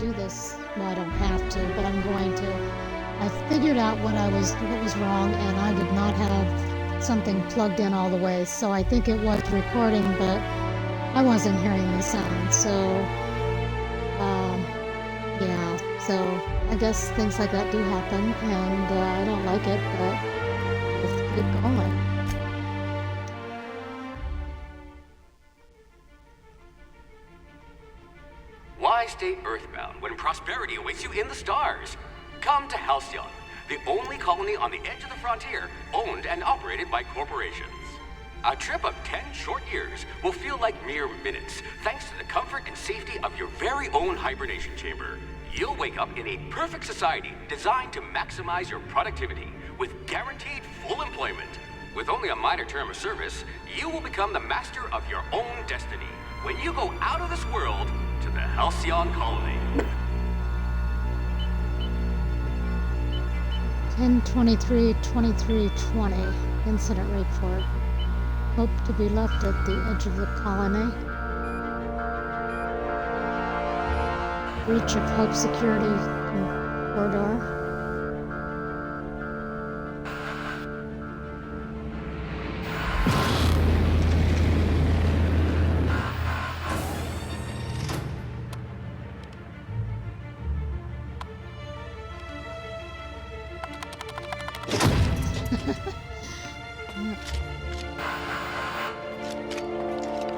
do this. Well, I don't have to, but I'm going to. I figured out what was wrong, and I did not have something plugged in all the way. So I think it was recording, but I wasn't hearing the sound. So, yeah. So I guess things like that do happen, and I don't like it, but let's keep going. Why stay earthbound when prosperity awaits you in the stars? Come to Halcyon, the only colony on the edge of the frontier, owned and operated by corporations. A trip of 10 short years will feel like mere minutes, thanks to the comfort and safety of your very own hibernation chamber. You'll wake up in a perfect society designed to maximize your productivity with guaranteed full employment. With only a minor term of service, you will become the master of your own destiny when you go out of this world to the Halcyon colony. 10-23-23-20 incident report. Hope to be left at the edge of the colony. Breach of Hope security corridor.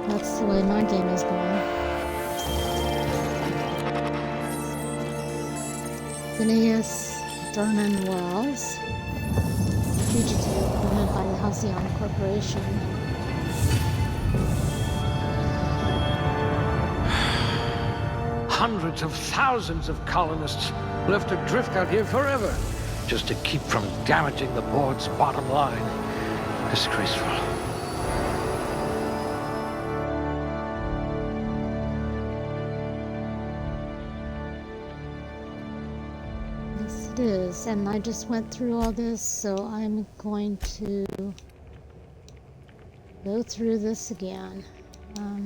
That's the way my game is going. Phineas Vernon Wells, fugitive wanted by the Halcyon Corporation. Hundreds of thousands of colonists left adrift out here forever, just to keep from damaging the board's bottom line. Disgraceful. Yes, it is, and I just went through all this, so I'm going to go through this again. I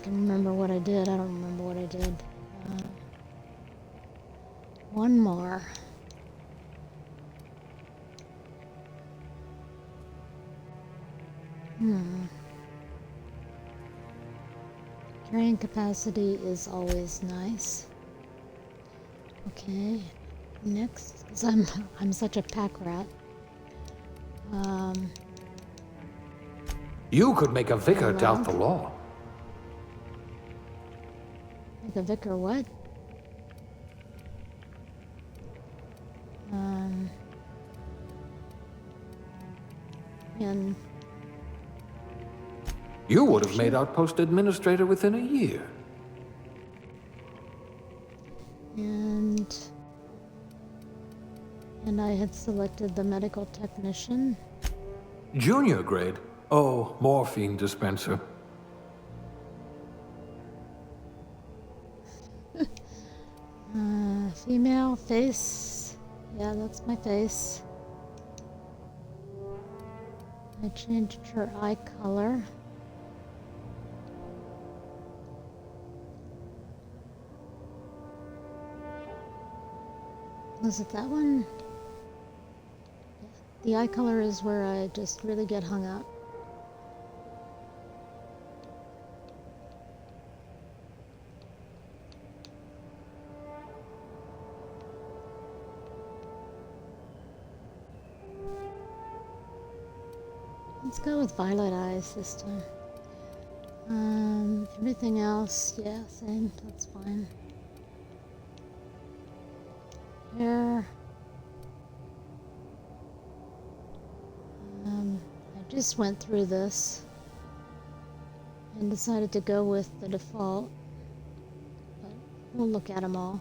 can remember what I did. I don't remember what I did. One more. Carrying capacity is always nice. Okay, next, because I'm such a pack rat. You could make a vicar doubt the law. Make a vicar what? And You would have made outpost administrator within a year. and I had selected the medical technician. Junior grade? Oh, morphine dispenser. Female face. Yeah, that's my face. I changed her eye color. Was it that one? Yeah. The eye color is where I just really get hung up. Let's go with violet eyes this time. Everything else, yeah, same, that's fine. Hair. I just went through this and decided to go with the default, but we'll look at them all.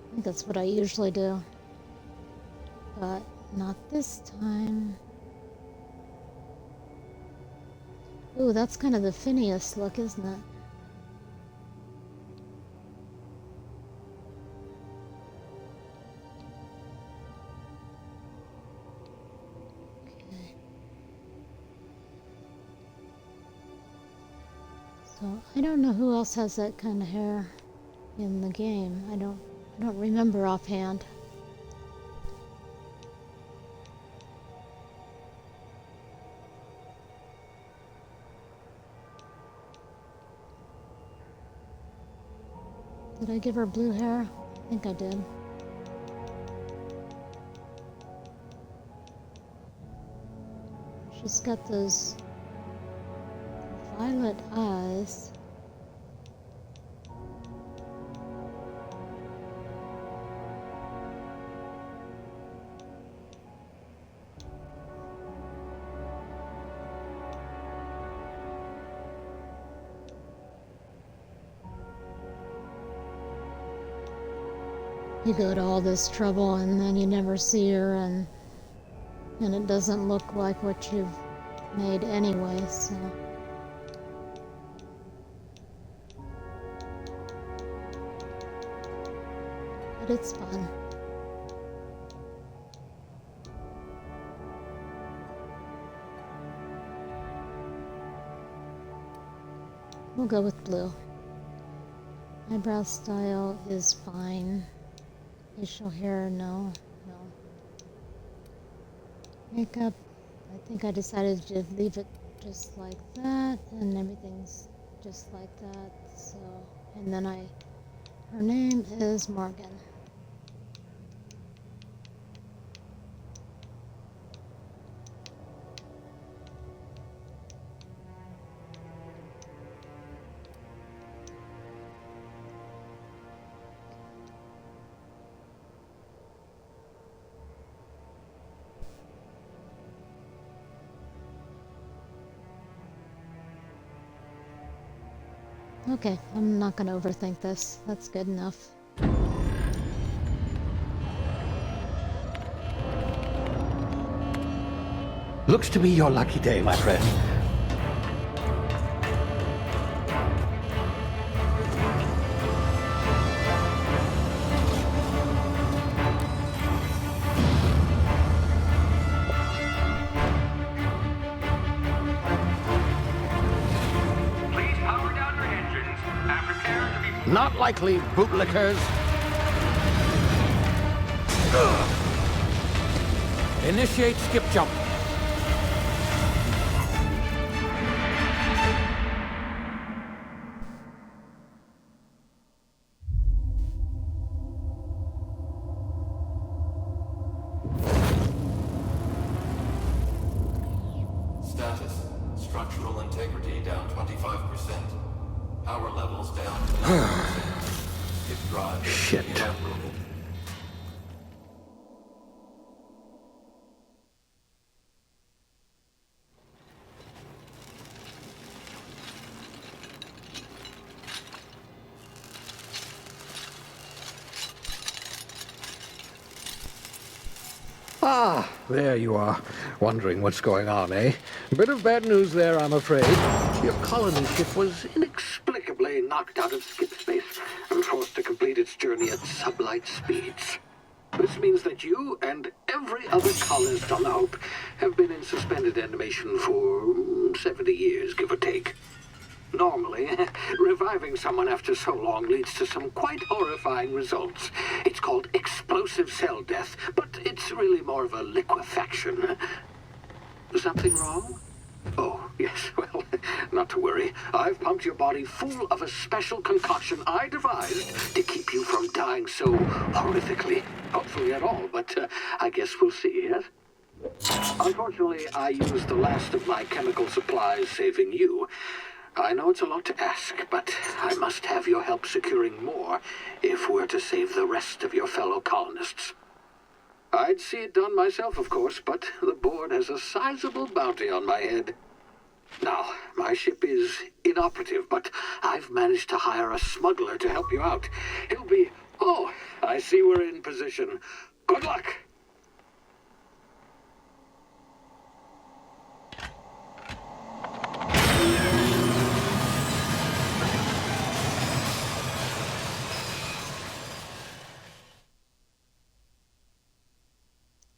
I think that's what I usually do, but not this time. Ooh, that's kind of the Phineas look, isn't it? So I don't know who else has that kind of hair in the game. I don't remember offhand. Did I give her blue hair? I think I did. She's got those violet eyes. You go to all this trouble and then you never see her, and it doesn't look like what you've made anyway, so. But it's fun. We'll go with blue. Eyebrow style is fine. Facial hair, no. Makeup, I think I decided to leave it just like that, and everything's just like that, so, and then her name is Morgan. Okay, I'm not gonna overthink this. That's good enough. Looks to be your lucky day, my friend. Not likely, bootlickers. Initiate skip jump. Status. Structural integrity down 25%. Power levels down to 90%. If drive Shit. inoperable. Ah, there you are. Wondering what's going on, eh? Bit of bad news there, I'm afraid. Your colony ship was inexplicably knocked out of skip space and forced to complete its journey at sublight speeds. This means that you and every other colonist on the Hope have been in suspended animation for 70 years, give or take. Normally, reviving someone after so long leads to some quite horrifying results. It's called explosive cell death, but it's really more of a liquefaction. Something wrong? Oh, yes, well, not to worry. I've pumped your body full of a special concoction I devised to keep you from dying so horrifically. Hopefully at all, but I guess we'll see, yes? Unfortunately, I used the last of my chemical supplies saving you. I know it's a lot to ask, but I must have your help securing more if we're to save the rest of your fellow colonists. I'd see it done myself, of course, but the board has a sizable bounty on my head. Now, my ship is inoperative, but I've managed to hire a smuggler to help you out. He'll be... Oh, I see we're in position. Good luck!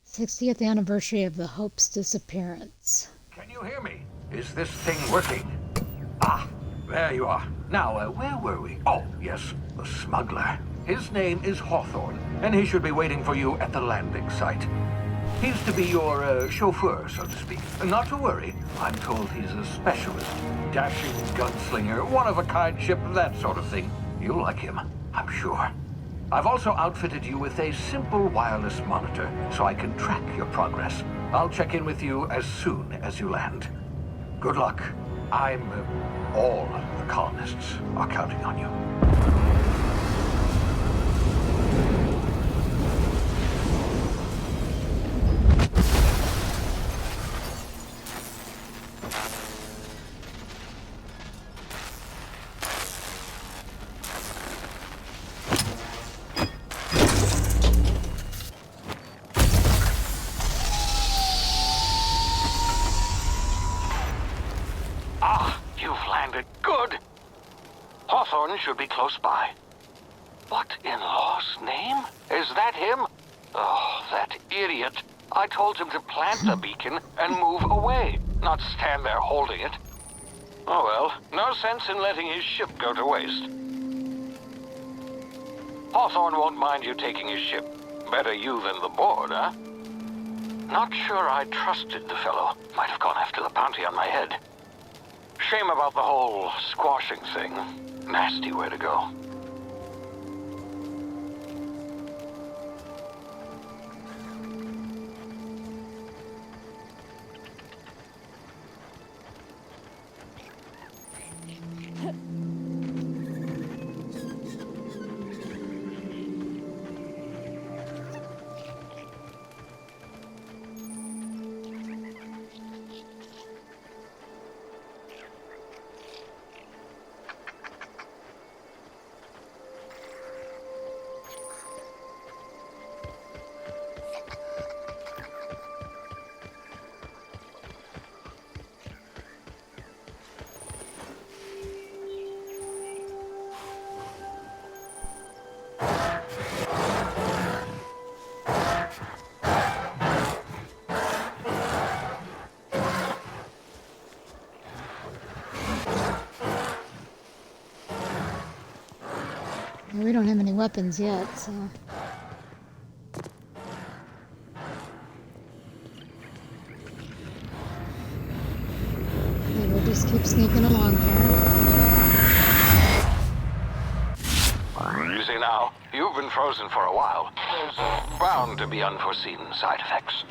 '60th anniversary of the Hope's disappearance. Can you hear me? Is this thing working? Ah, There you are. Now, where were we? Oh, yes, the smuggler. His name is Hawthorne, and he should be waiting for you at the landing site. He's to be your chauffeur, so to speak. Not to worry, I'm told he's a specialist. Dashing gunslinger, one-of-a-kind ship, that sort of thing. You'll like him, I'm sure. I've also outfitted you with a simple wireless monitor, so I can track your progress. I'll check in with you as soon as you land. Good luck. All the colonists are counting on you. Good. Hawthorne should be close by. What in law's name? Is that him? Oh, that idiot. I told him to plant the beacon and move away, not stand there holding it. Oh well, no sense in letting his ship go to waste. Hawthorne won't mind you taking his ship. Better you than the board, huh? Not sure I trusted the fellow. Might have gone after the bounty on my head. Shame about the whole squashing thing. Nasty way to go. We don't have any weapons yet, so... Maybe we'll just keep sneaking along here. Easy now. You've been frozen for a while. There's bound to be unforeseen side effects.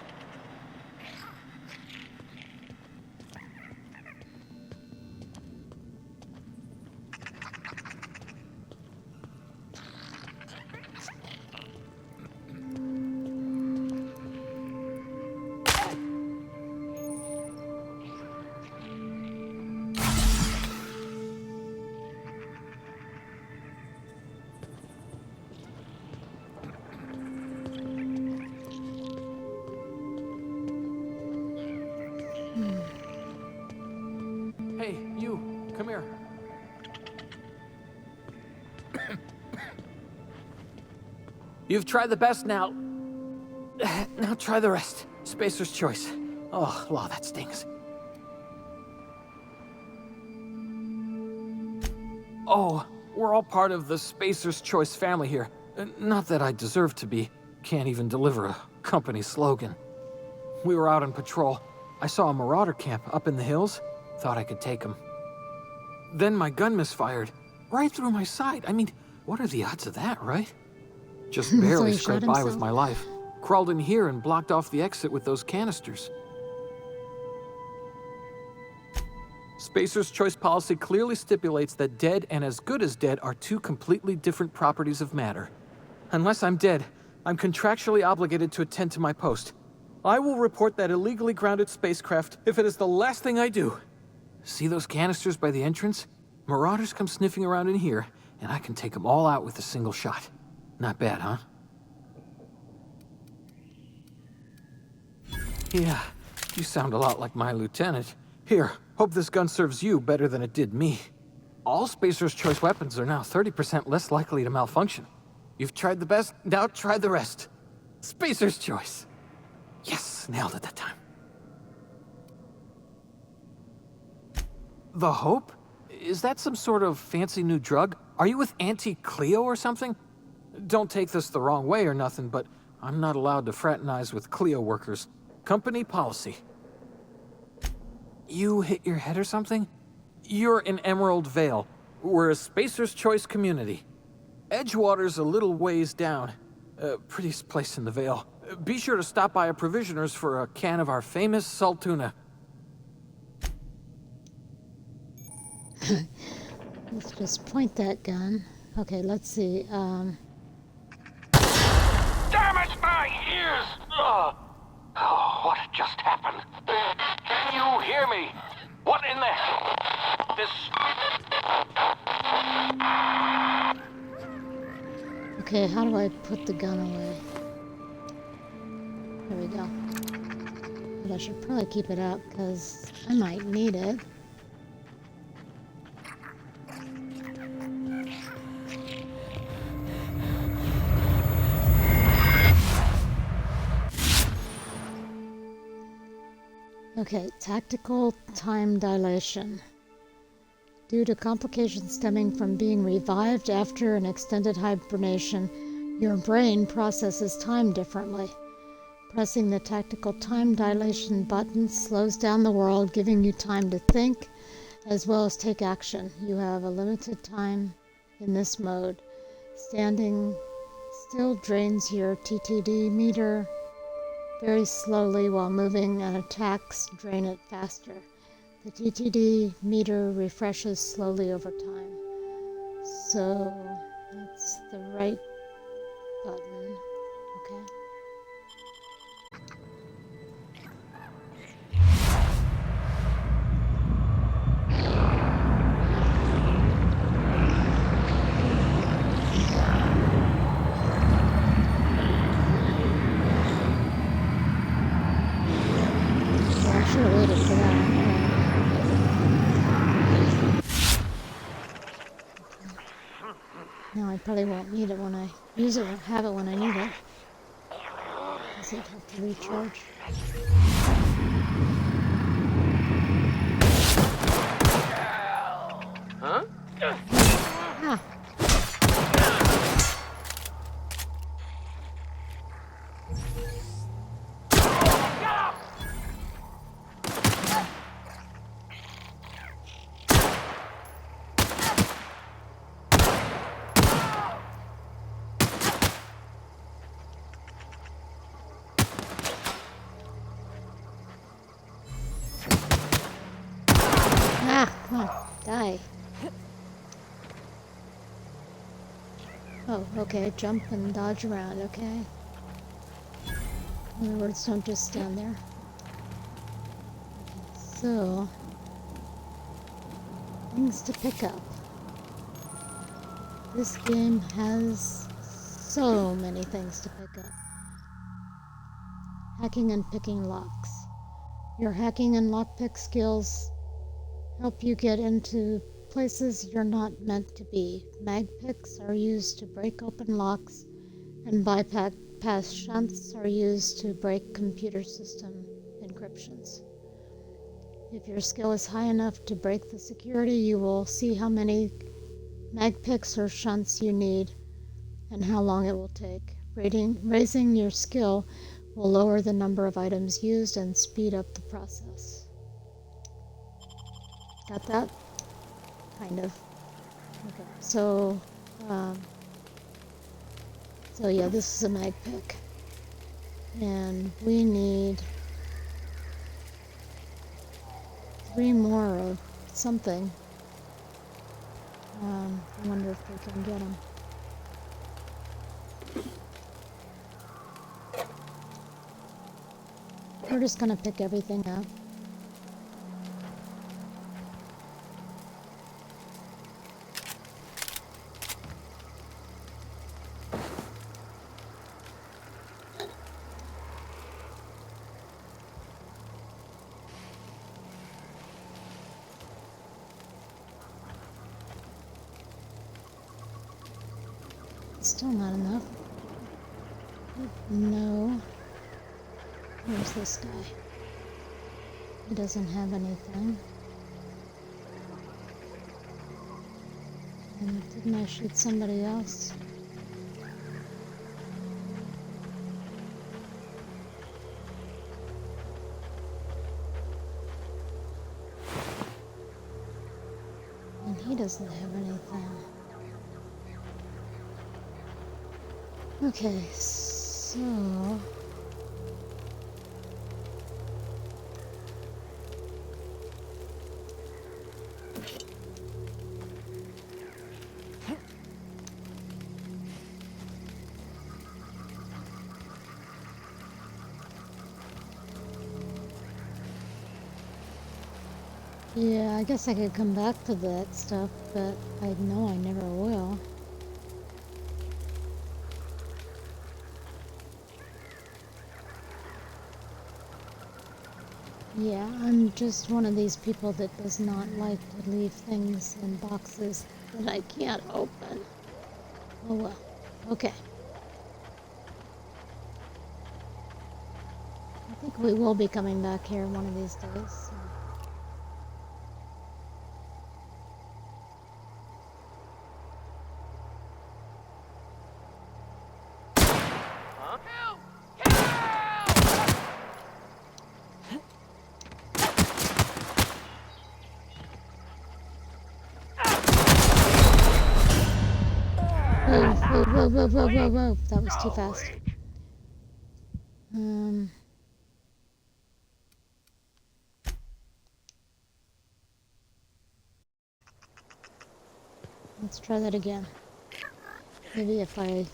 Hey, you, come here. You've tried the best now. Now try the rest. Spacer's choice. Oh, wow, that stings. Oh, we're all part of the Spacer's Choice family here. Not that I deserve to be. Can't even deliver a company slogan. We were out on patrol. I saw a marauder camp up in the hills. Thought I could take him. Then my gun misfired. Right through my side. I mean, what are the odds of that, right? Just barely he scraped shot by with himself? my life. Crawled in here and blocked off the exit with those canisters. Spacer's Choice policy clearly stipulates that dead and as good as dead are two completely different properties of matter. Unless I'm dead, I'm contractually obligated to attend to my post. I will report that illegally grounded spacecraft if it is the last thing I do. See those canisters by the entrance? Marauders come sniffing around in here, and I can take them all out with a single shot. Not bad, huh? Yeah, you sound a lot like my lieutenant. Here, hope this gun serves you better than it did me. All Spacer's Choice weapons are now 30% less likely to malfunction. You've tried the best, now try the rest. Spacer's Choice. Yes, nailed it that time. The Hope? Is that some sort of fancy new drug? Are you with Auntie Cleo or something? Don't take this the wrong way or nothing, but I'm not allowed to fraternize with Cleo workers. Company policy. You hit your head or something? You're in Emerald Vale. We're a Spacer's Choice community. Edgewater's a little ways down. Prettiest place in the Vale. Be sure to stop by a provisioner's for a can of our famous saltuna. Let's just point that gun. Okay, let's see. Damn it, my ears! Oh, what just happened? Can you hear me? What in the hell? Okay, how do I put the gun away? There we go. But I should probably keep it up because I might need it. Okay, tactical time dilation. Due to complications stemming from being revived after an extended hibernation, your brain processes time differently. Pressing the tactical time dilation button slows down the world, giving you time to think as well as take action. You have a limited time in this mode. Standing still drains your TTD meter very slowly, while moving and attacks drain it faster. The TTD meter refreshes slowly over time. So that's the right button. Okay. Now I probably won't need it when I use it, won't have it when I need it. Does it have to recharge? Huh? Ah! Come on, die. Oh, okay, jump and dodge around, okay? In other words, don't just stand there. So, things to pick up. This game has so many things to pick up. Hacking and picking locks. Your hacking and lockpick skills help you get into places you're not meant to be. Mag picks are used to break open locks, and bypass shunts are used to break computer system encryptions. If your skill is high enough to break the security, you will see how many mag picks or shunts you need and how long it will take. Raising your skill will lower the number of items used and speed up the process. Got that? Kind of. Okay, so yeah, this is a mag pick. And we need 3 more of something. I wonder if we can get them. We're just gonna pick everything up. Still not enough. No. Where's this guy? He doesn't have anything. And didn't I shoot somebody else? And he doesn't have anything. Okay, so... Yeah, I guess I could come back to that stuff, but I know I never will. Yeah, I'm just one of these people that does not like to leave things in boxes that I can't open. Oh well. Okay. I think we will be coming back here one of these days. So. Whoa. That was too fast. Let's try that again. Maybe if I...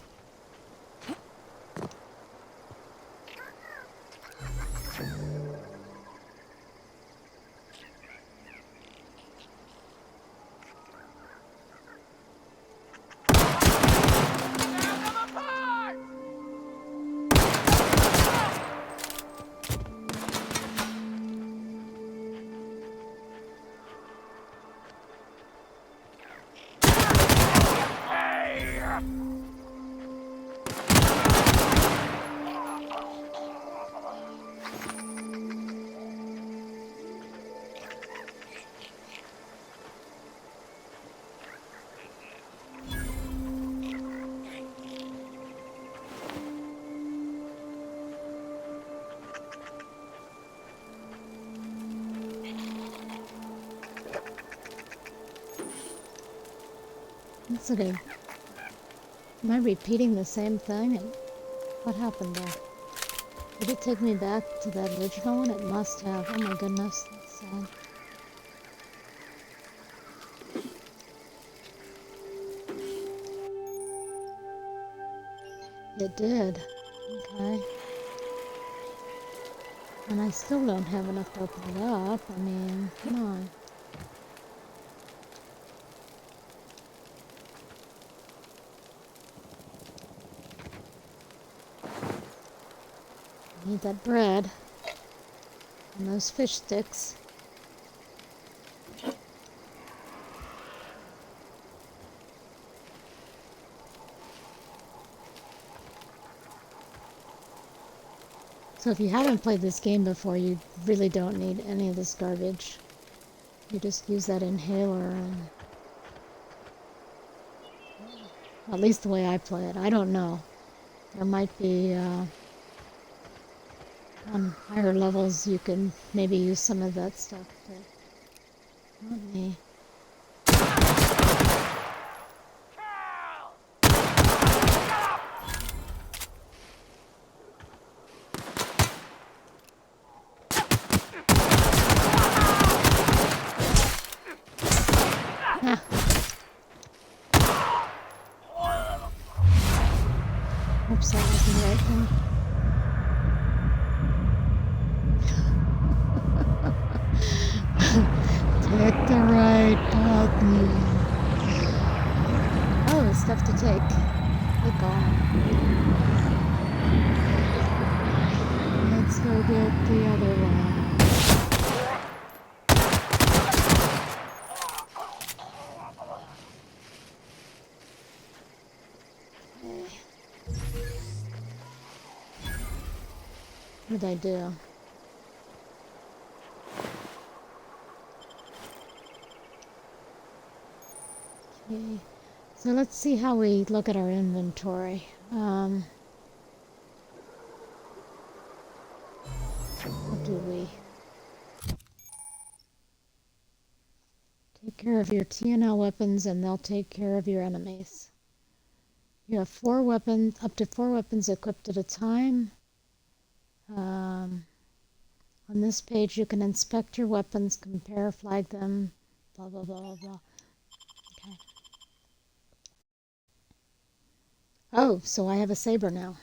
It's okay. Am I repeating the same thing? And what happened there? Did it take me back to that original one? It must have. Oh my goodness, that's sad. It did. Okay. And I still don't have enough to open it up. I mean, come on. I need that bread. And those fish sticks. So if you haven't played this game before, you really don't need any of this garbage. You just use that inhaler and... At least the way I play it. I don't know. There might be, on higher levels you can maybe use some of that stuff, but not me. Oops, that wasn't the right thing. Take the right button. Oh, there's stuff to take. Take on. Let's go get the other one. What did I do? Okay. So let's see how we look at our inventory. What do we? Take care of your TNL weapons and they'll take care of your enemies. You have 4 weapons, up to 4 weapons equipped at a time. On this page you can inspect your weapons, compare, flag them, blah blah blah blah blah. Okay. Oh, so I have a saber now.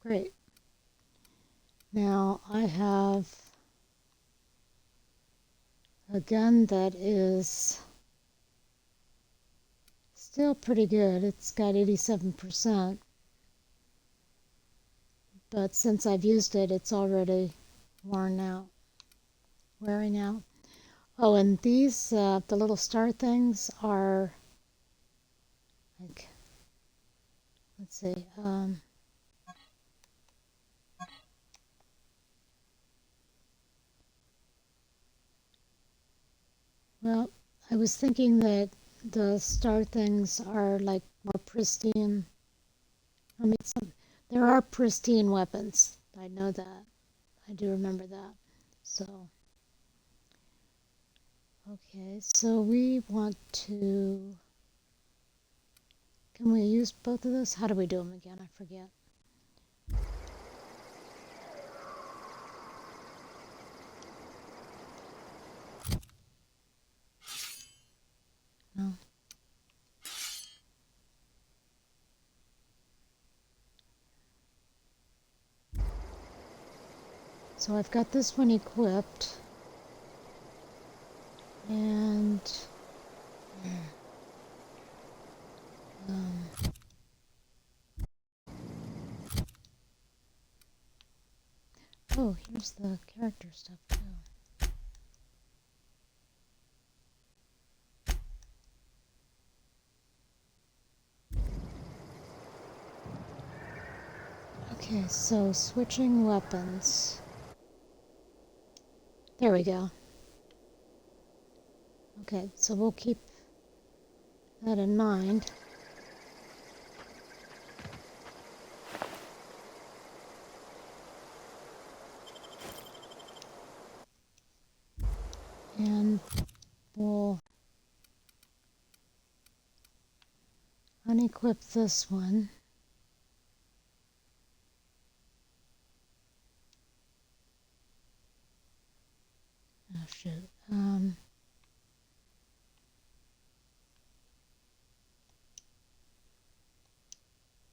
Great. Now I have a gun that is still pretty good. It's got 87%. But since I've used it, it's already wearing out. Oh, and these, the little star things are, like, let's see, well, I was thinking that the star things are like more pristine. I mean, there are pristine weapons. I know that. I do remember that. So, okay, so we want to, can we use both of those? How do we do them again? I forget. No. So I've got this one equipped. And oh, here's the character stuff too. Okay, so switching weapons. There we go. Okay, so we'll keep that in mind. And we'll unequip this one. Oh shoot.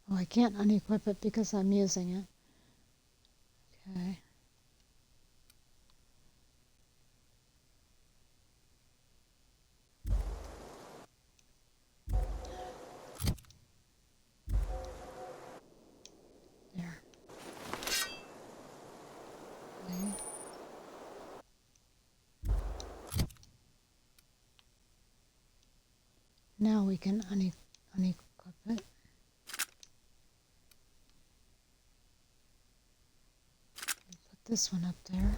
Oh, I can't unequip it because I'm using it. Okay. There. Okay. Now we can unequip it. Put this one up there.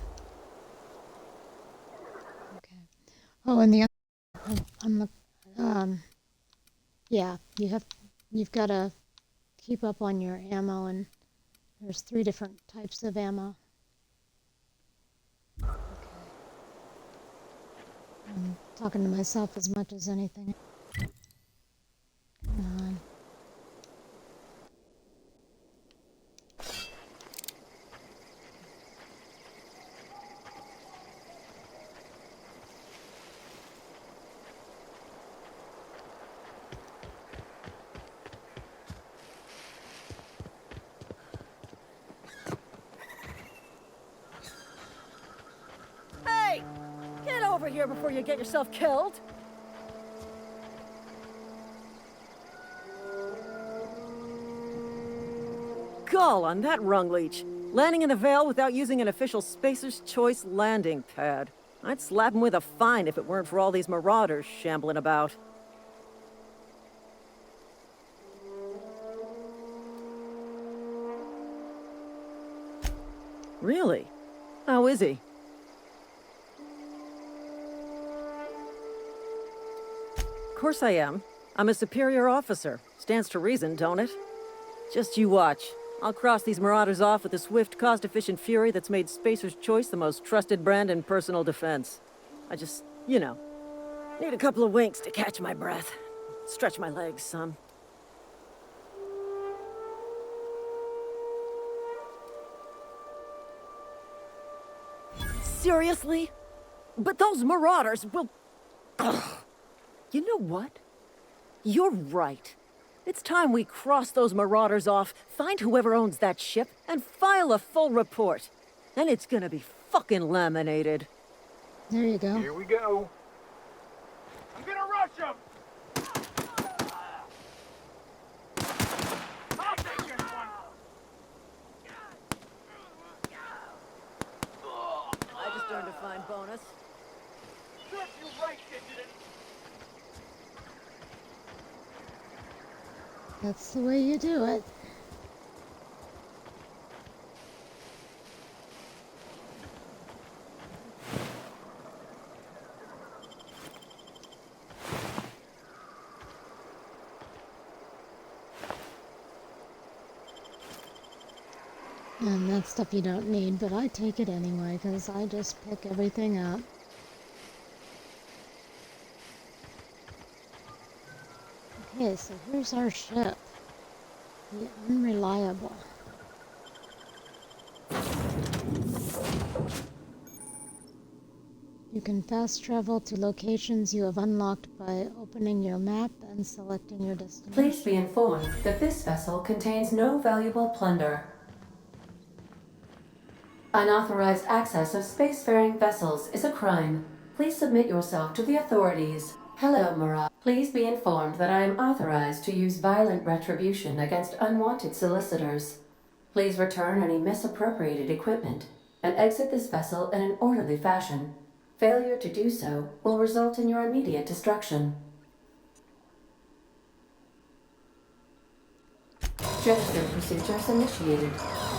Okay. Oh, and the other, I'm the, yeah, you've got to keep up on your ammo, and there's 3 different types of ammo. Okay. I'm talking to myself as much as anything. Come on. Hey! Get over here before you get yourself killed! Gall on that rung leech. Landing in the Vale without using an official Spacer's Choice landing pad. I'd slap him with a fine if it weren't for all these marauders shambling about. Really? How is he? course I am. I'm a superior officer. Stands to reason, don't it? Just you watch. I'll cross these marauders off with the swift, cost-efficient fury that's made Spacer's Choice the most trusted brand in personal defense. I just, need a couple of winks to catch my breath. Stretch my legs some. Seriously? But those marauders will... Ugh. You know what? You're right. It's time we cross those marauders off, find whoever owns that ship, and file a full report. And it's gonna be fucking laminated. There you go. Here we go. I'm gonna rush him! I'll take this one! I just earned a fine bonus. Serves you right, dissident! That's the way you do it. And that's stuff you don't need, but I take it anyway, because I just pick everything up. Okay, so here's our ship. The Unreliable. You can fast travel to locations you have unlocked by opening your map and selecting your destination. Please be informed that this vessel contains no valuable plunder. Unauthorized access of spacefaring vessels is a crime. Please submit yourself to the authorities. Hello, Mara. Please be informed that I am authorized to use violent retribution against unwanted solicitors. Please return any misappropriated equipment and exit this vessel in an orderly fashion. Failure to do so will result in your immediate destruction. Gesture procedures initiated.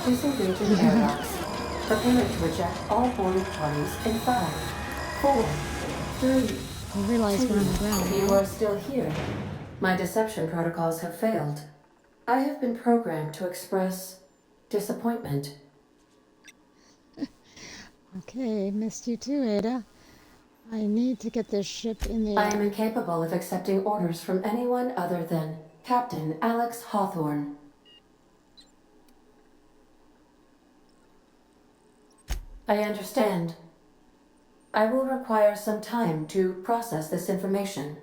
Disengaging airlocks. Preparing to eject all boarded parties in 5, 4, 3, I realize we're on the ground. You are still here. My deception protocols have failed. I have been programmed to express disappointment. Okay, missed you too, Ada. I need to get this ship in the I air. am incapable of accepting orders from anyone other than Captain Alex Hawthorne. I understand. I will require some time to process this information.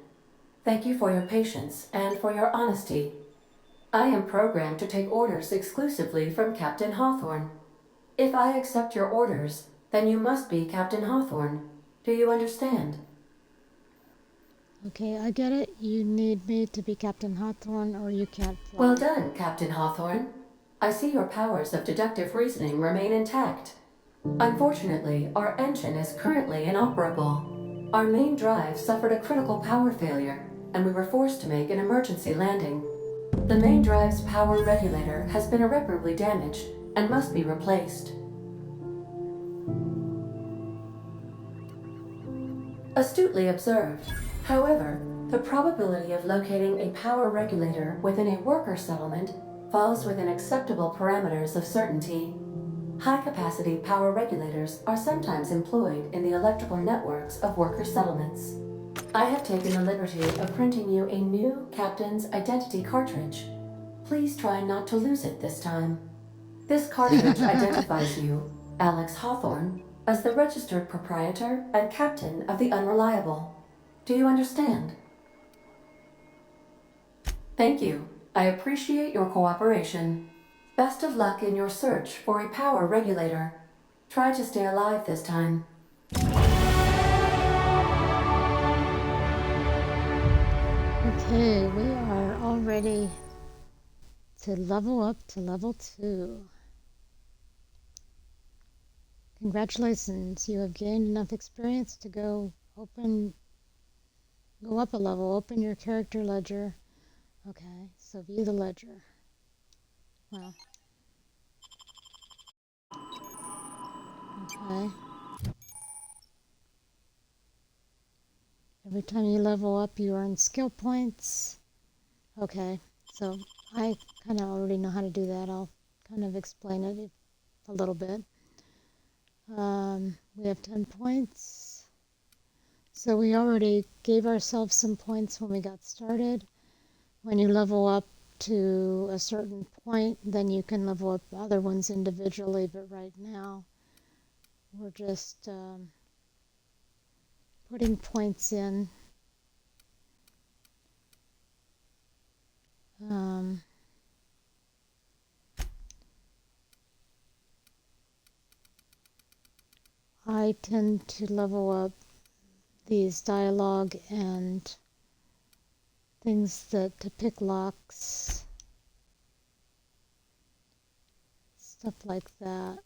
Thank you for your patience and for your honesty. I am programmed to take orders exclusively from Captain Hawthorne. If I accept your orders, then you must be Captain Hawthorne. Do you understand? Okay, I get it. You need me to be Captain Hawthorne or you can't fly. Well done, Captain Hawthorne. I see your powers of deductive reasoning remain intact. Unfortunately, our engine is currently inoperable. Our main drive suffered a critical power failure, and we were forced to make an emergency landing. The main drive's power regulator has been irreparably damaged and must be replaced. Astutely observed. However, the probability of locating a power regulator within a worker settlement falls within acceptable parameters of certainty. High-capacity power regulators are sometimes employed in the electrical networks of worker settlements. I have taken the liberty of printing you a new Captain's Identity cartridge. Please try not to lose it this time. This cartridge identifies you, Alex Hawthorne, as the registered proprietor and captain of the Unreliable. Do you understand? Thank you. I appreciate your cooperation. Best of luck in your search for a power regulator. Try to stay alive this time. Okay, we are all ready to level up to level 2. Congratulations, you have gained enough experience to go up a level, open your character ledger. Okay, so view the ledger. Well. Okay. Every time you level up, you earn skill points. Okay, so I kind of already know how to do that. I'll kind of explain it a little bit. We have 10 points. So we already gave ourselves some points when we got started. When you level up to a certain point, then you can level up other ones individually, but right now we're just putting points in. I tend to level up these dialogue and things to pick locks, stuff like that.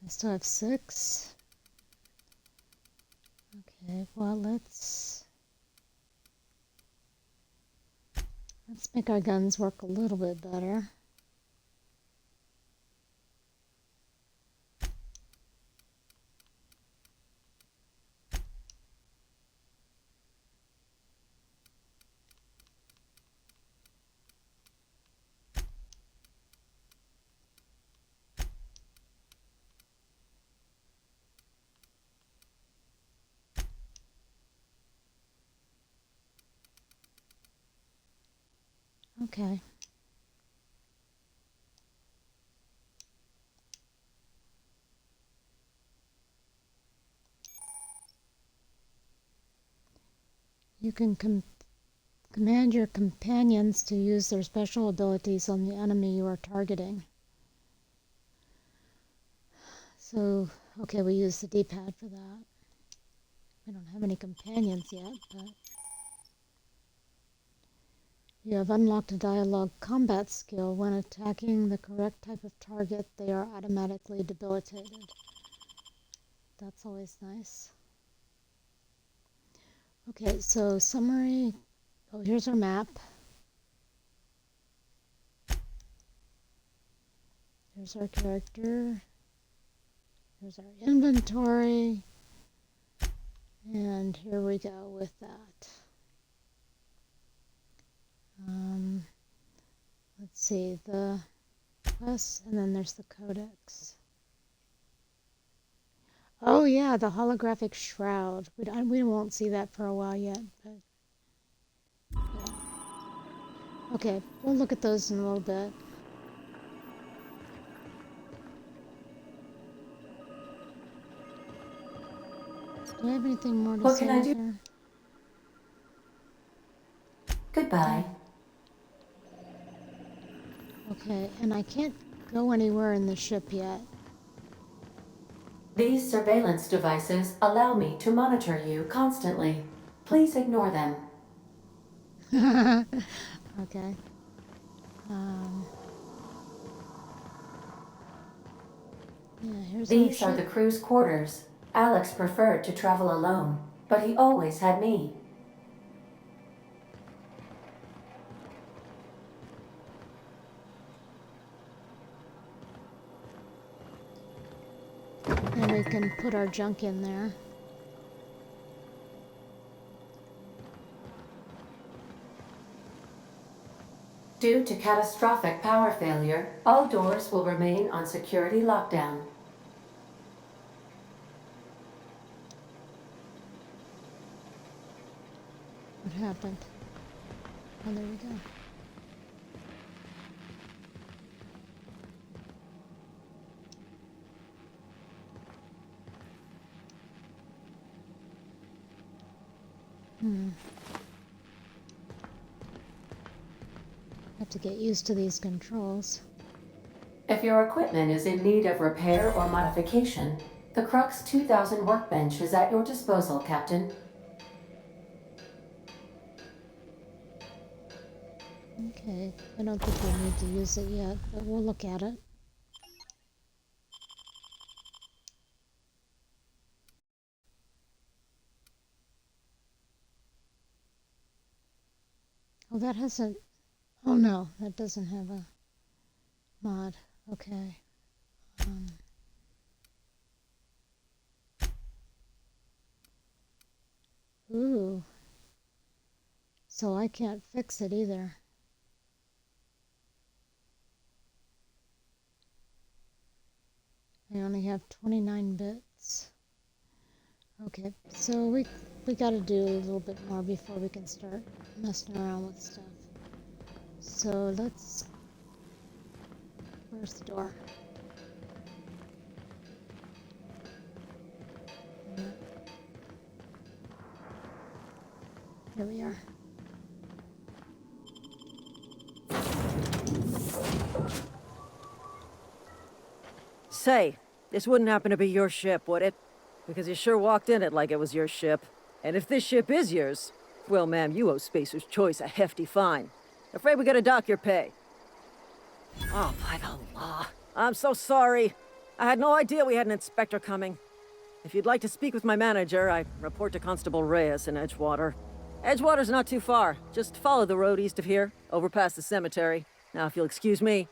I still have 6. Okay, well let's make our guns work a little bit better. Okay. You can command your companions to use their special abilities on the enemy you are targeting. So, okay, we use the D-pad for that. We don't have any companions yet, but you have unlocked a dialogue combat skill. When attacking the correct type of target, they are automatically debilitated. That's always nice. Okay, so summary. Oh, here's our map. Here's our character. Here's our inventory. And here we go with that. Let's see, the quests, and then there's the codex. Oh yeah, the holographic shroud. We won't see that for a while yet, but yeah. Okay, we'll look at those in a little bit. Do I have anything more to What say can I do? here? Goodbye. Okay, and I can't go anywhere in the ship yet. These surveillance devices allow me to monitor you constantly. Please ignore them. Okay. Yeah, here's our These are ship. the crew's quarters. Alex preferred to travel alone, but he always had me. And we can put our junk in there. Due to catastrophic power failure, all doors will remain on security lockdown. What happened? Oh, there we go. Have to get used to these controls. If your equipment is in need of repair or modification, the Crux 2000 workbench is at your disposal, Captain. Okay, I don't think we'll need to use it yet, but we'll look at it. Oh, that hasn't... Oh no, that doesn't have a mod. Okay. Ooh. So I can't fix it either. I only have 29 bits. Okay, so we gotta do a little bit more before we can start messing around with stuff. So let's... Where's the door? Here we are. Say, this wouldn't happen to be your ship, would it? Because you sure walked in it like it was your ship. And if this ship is yours, well, ma'am, you owe Spacer's Choice a hefty fine. Afraid we gotta dock your pay. Oh, by the law. I'm so sorry. I had no idea we had an inspector coming. If you'd like to speak with my manager, I report to Constable Reyes in Edgewater. Edgewater's not too far. Just follow the road east of here, over past the cemetery. Now, if you'll excuse me,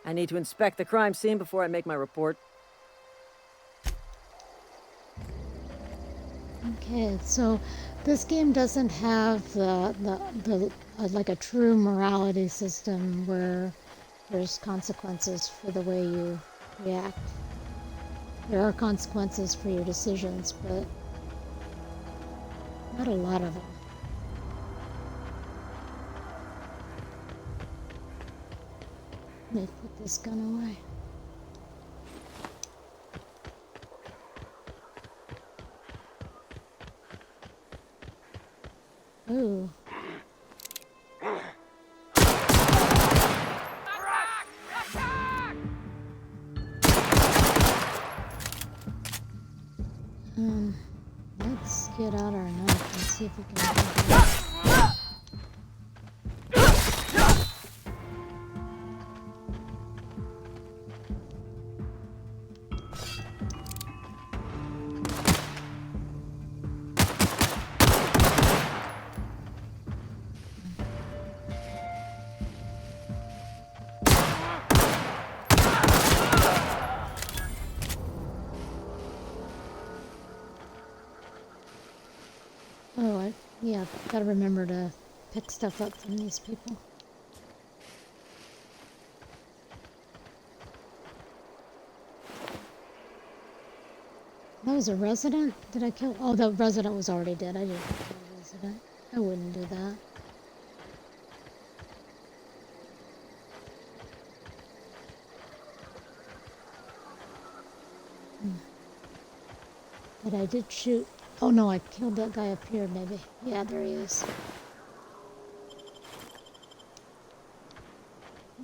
I need to inspect the crime scene before I make my report. Okay, so this game doesn't have like a true morality system where there's consequences for the way you react. There are consequences for your decisions, but not a lot of them. Let me put this gun away. Ooh. Let's get out our knife and see if we can do that. Oh, yeah, gotta remember to pick stuff up from these people. That was a resident? Did I kill? Oh, the resident was already dead. I didn't kill the resident. I wouldn't do that. But I did shoot. Oh no, I killed that guy up here, maybe. Yeah, there he is.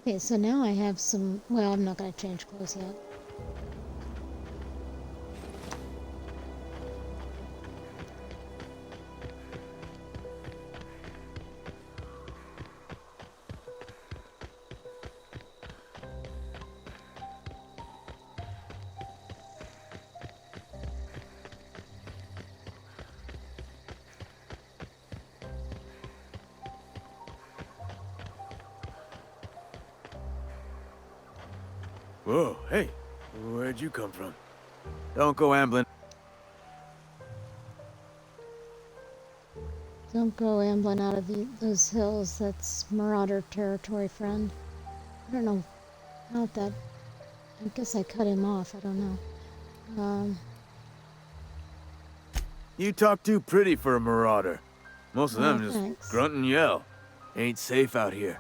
Okay, so now I have some... Well, I'm not going to change clothes yet. Whoa, hey, where'd you come from? Don't go ambling. Don't go ambling out of those hills. That's Marauder territory, friend. I don't know how that... I guess I cut him off. I don't know. You talk too pretty for a marauder. Most of them just thanks. grunt and yell. Ain't safe out here.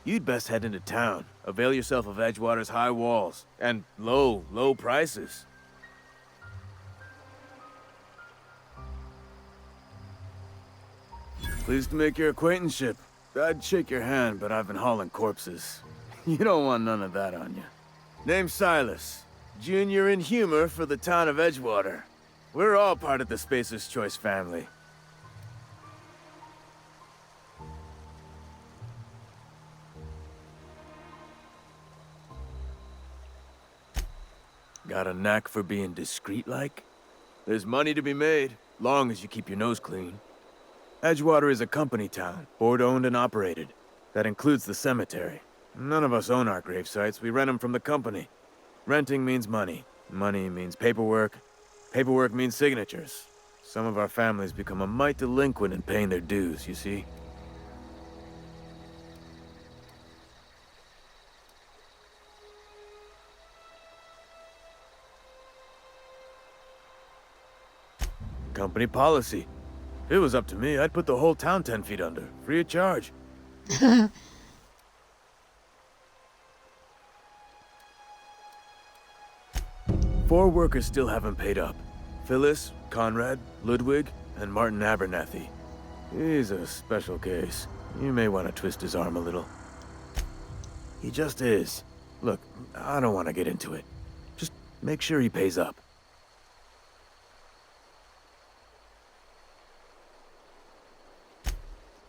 You'd best head into town. Avail yourself of Edgewater's high walls and low prices. Pleased to make your acquaintanceship. I'd shake your hand, but I've been hauling corpses. You don't want none of that on you. Name's Silas. Junior in humor for the town of Edgewater. We're all part of the Spacer's Choice family. Got a knack for being discreet-like? There's money to be made, long as you keep your nose clean. Edgewater is a company town, board-owned and operated. That includes the cemetery. None of us own our grave sites. We rent them from the company. Renting means money. Money means paperwork. Paperwork means signatures. Some of our families become a mite delinquent in paying their dues, you see? Company policy. If it was up to me, I'd put the whole town 10 feet under, free of charge. 4 workers still haven't paid up. Phyllis, Conrad, Ludwig, and Martin Abernathy. He's a special case. You may want to twist his arm a little. He just is. Look, I don't want to get into it. Just make sure he pays up.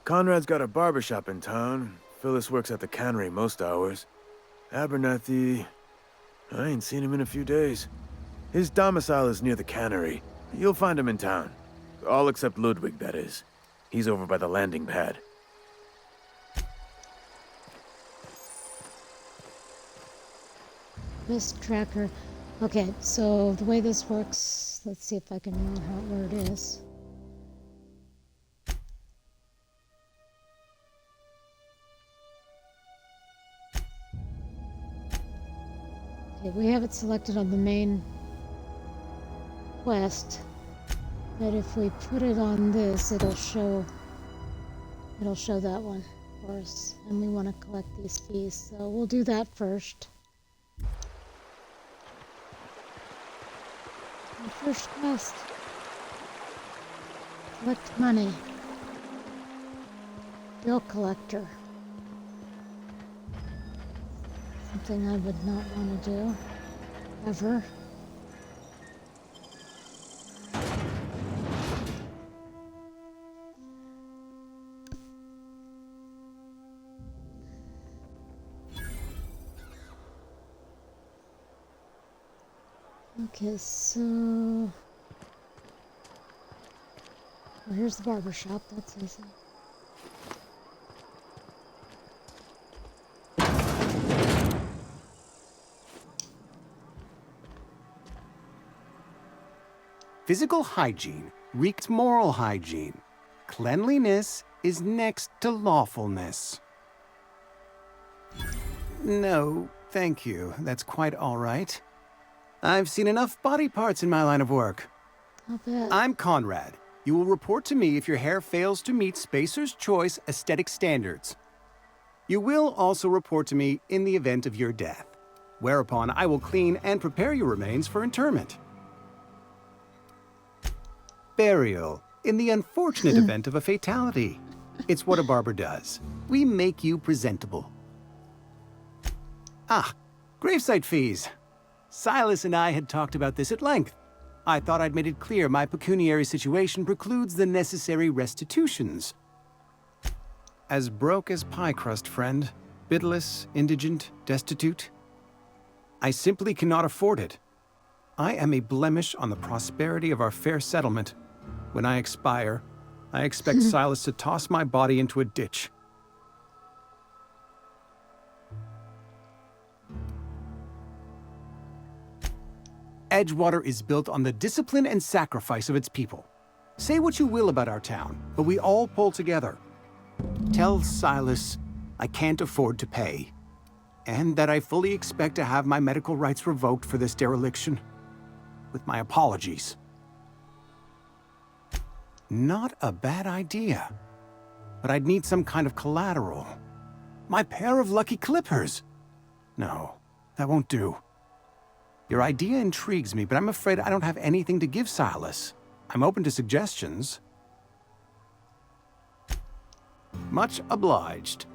Conrad's got a barbershop in town. Phyllis works at the cannery most hours. Abernathy... I ain't seen him in a few days. His domicile is near the cannery. You'll find him in town. All except Ludwig, that is. He's over by the landing pad. Risk tracker. Okay, so the way this works, let's see if I can remember where it is. Okay, we have it selected on the main quest, but if we put it on this, it'll show that one for us, and we want to collect these fees, so we'll do that first. The first quest. Collect money. Bill collector. Something I would not want to do. Ever. Okay, so... well, here's the barber shop, that's easy. Physical hygiene wreaks moral hygiene. Cleanliness is next to lawfulness. No, thank you. That's quite all right. I've seen enough body parts in my line of work. I'll bet. I'm Conrad. You will report to me if your hair fails to meet Spacer's Choice aesthetic standards. You will also report to me in the event of your death, whereupon I will clean and prepare your remains for interment. Burial, in the unfortunate event of a fatality. It's what a barber does. We make you presentable. Ah, gravesite fees. Silas and I had talked about this at length. I thought I'd made it clear my pecuniary situation precludes the necessary restitutions. As broke as pie crust, friend. Bidless, indigent, destitute. I simply cannot afford it. I am a blemish on the prosperity of our fair settlement. When I expire, I expect Silas to toss my body into a ditch. Edgewater is built on the discipline and sacrifice of its people. Say what you will about our town, but we all pull together. Tell Silas I can't afford to pay, and that I fully expect to have my medical rights revoked for this dereliction. With my apologies. Not a bad idea. But I'd need some kind of collateral. My pair of lucky clippers. No, that won't do. Your idea intrigues me, but I'm afraid I don't have anything to give Silas. I'm open to suggestions. Much obliged.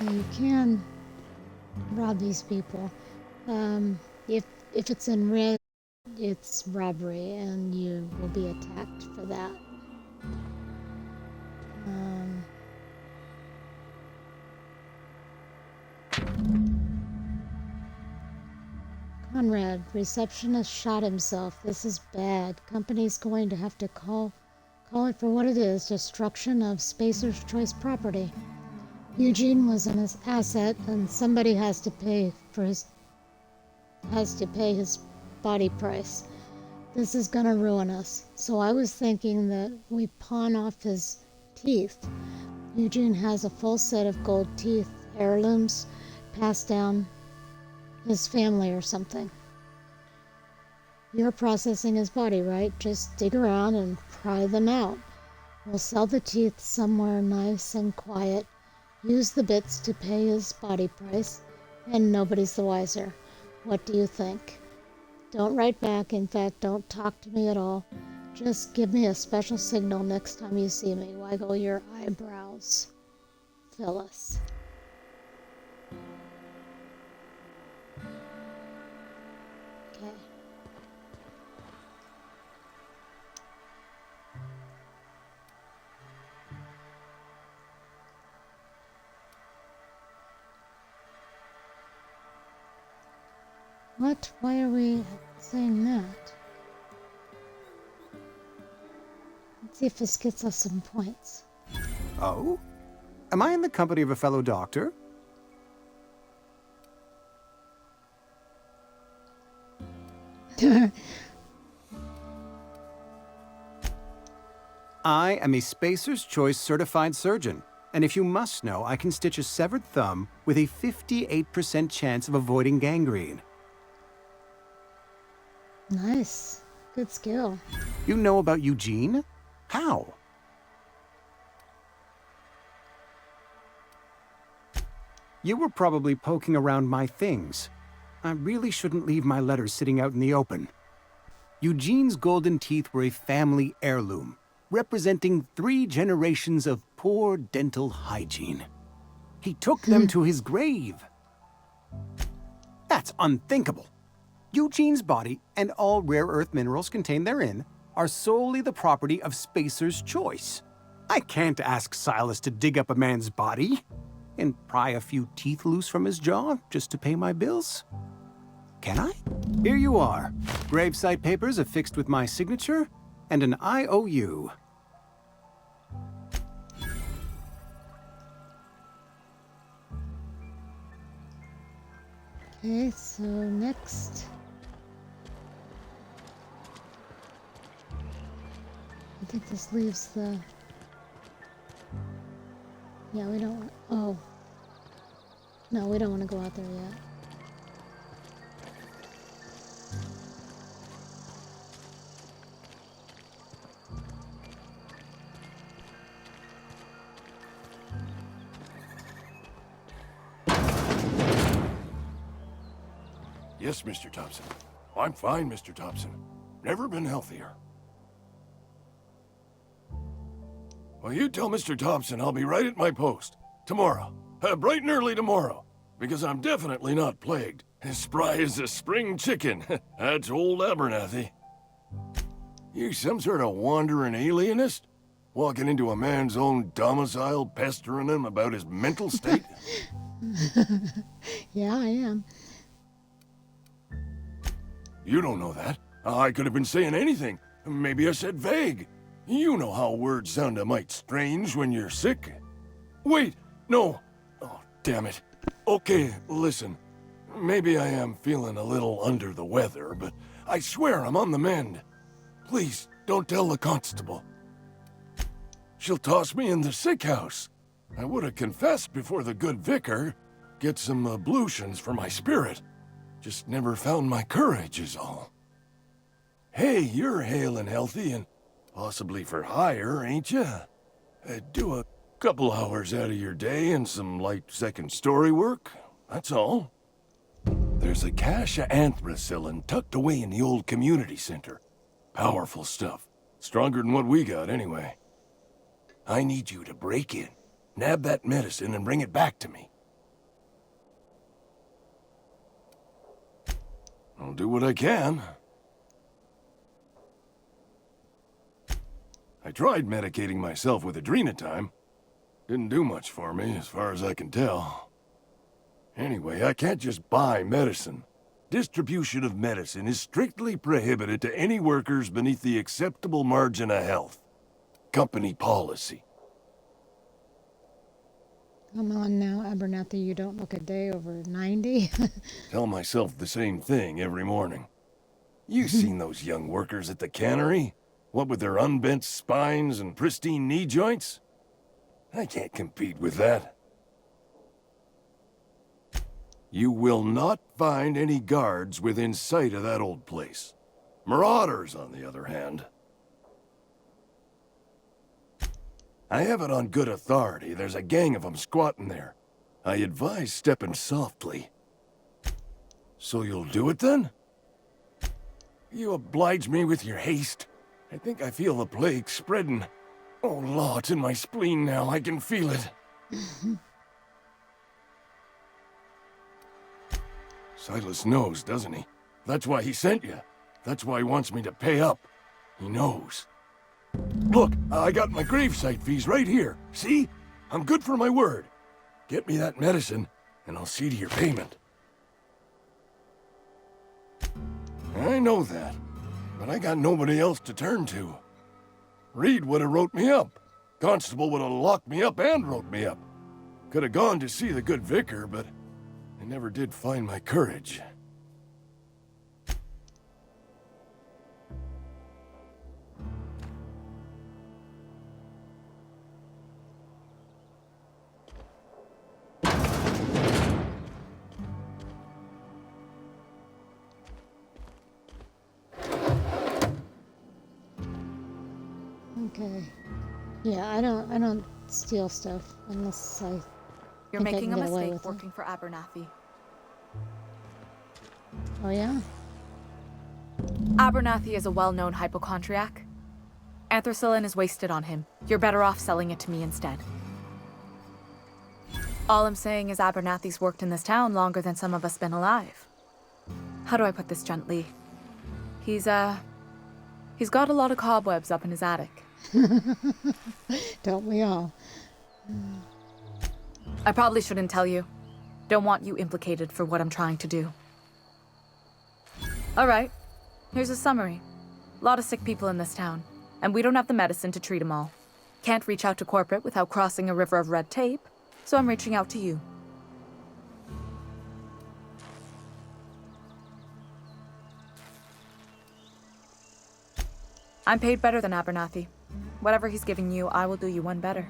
You can rob these people. If it's in red, it's robbery, and you will be attacked for that. Conrad, receptionist shot himself. This is bad. Company's going to have to call it for what it is, destruction of Spacer's Choice property. Eugene was an asset, and somebody has to pay his body price. This is gonna ruin us. So I was thinking that we pawn off his teeth. Eugene has a full set of gold teeth, heirlooms, passed down his family or something. You're processing his body, right? Just dig around and pry them out. We'll sell the teeth somewhere nice and quiet, use the bits to pay his body price, and nobody's the wiser. What do you think? Don't write back. In fact, don't talk to me at all. Just give me a special signal next time you see me. Waggle your eyebrows. Phyllis. Okay. What? Why are we saying that? Let's see if this gets us some points. Oh? Am I in the company of a fellow doctor? I am a Spacer's Choice certified surgeon, and if you must know, I can stitch a severed thumb with a 58% chance of avoiding gangrene. Nice. Good skill. You know about Eugene? How? You were probably poking around my things. I really shouldn't leave my letters sitting out in the open. Eugene's golden teeth were a family heirloom, representing 3 generations of poor dental hygiene. He took them to his grave. That's unthinkable. Eugene's body and all rare earth minerals contained therein are solely the property of Spacer's Choice. I can't ask Silas to dig up a man's body and pry a few teeth loose from his jaw just to pay my bills. Can I? Here you are. Gravesite papers affixed with my signature and an IOU. Okay, so next. I think this leaves the... Yeah, we don't... Oh. No, we don't want to go out there yet. Yes, Mr. Thompson. I'm fine, Mr. Thompson. Never been healthier. Well, you tell Mr. Thompson I'll be right at my post. Tomorrow. Bright and early tomorrow. Because I'm definitely not plagued. As spry as a spring chicken. That's old Abernathy. You some sort of wandering alienist? Walking into a man's own domicile, pestering him about his mental state? Yeah, I am. You don't know that. I could have been saying anything. Maybe I said vague. You know how words sound a mite strange when you're sick. Wait, no. Oh, damn it. Okay, listen. Maybe I am feeling a little under the weather, but I swear I'm on the mend. Please, don't tell the constable. She'll toss me in the sick house. I would have confessed before the good vicar. Get some ablutions for my spirit. Just never found my courage is all. Hey, you're hale and healthy and possibly for hire, ain't you? Do a couple hours out of your day and some light second-story work, that's all. There's a cache of anthracillin tucked away in the old community center. Powerful stuff. Stronger than what we got, anyway. I need you to break in, nab that medicine, and bring it back to me. I'll do what I can. I tried medicating myself with adrenatime. Didn't do much for me, as far as I can tell. Anyway, I can't just buy medicine. Distribution of medicine is strictly prohibited to any workers beneath the acceptable margin of health. Company policy. Come on now, Abernathy, you don't look a day over 90. Tell myself the same thing every morning. You seen those young workers at the cannery? What with their unbent spines and pristine knee joints? I can't compete with that. You will not find any guards within sight of that old place. Marauders, on the other hand. I have it on good authority. There's a gang of them squatting there. I advise stepping softly. So you'll do it then? You oblige me with your haste. I think I feel the plague spreading. Oh, Law, it's in my spleen now. I can feel it. Silas knows, doesn't he? That's why he sent you. That's why he wants me to pay up. He knows. Look, I got my gravesite fees right here. See? I'm good for my word. Get me that medicine, and I'll see to your payment. I know that, but I got nobody else to turn to. Reed would have wrote me up. Constable would have locked me up and wrote me up. Could have gone to see the good vicar, but I never did find my courage. Okay. Yeah, I don't steal stuff unless I You're think I making a can get away mistake with it. working for Abernathy. Oh yeah? Abernathy is a well-known hypochondriac. Anthracillin is wasted on him. You're better off selling it to me instead. All I'm saying is Abernathy's worked in this town longer than some of us been alive. How do I put this gently? He's got a lot of cobwebs up in his attic. Don't we all? I probably shouldn't tell you. Don't want you implicated for what I'm trying to do. All right, here's a summary. A lot of sick people in this town, and we don't have the medicine to treat them all. Can't reach out to corporate without crossing a river of red tape, so I'm reaching out to you. I'm paid better than Abernathy. Whatever he's giving you, I will do you one better.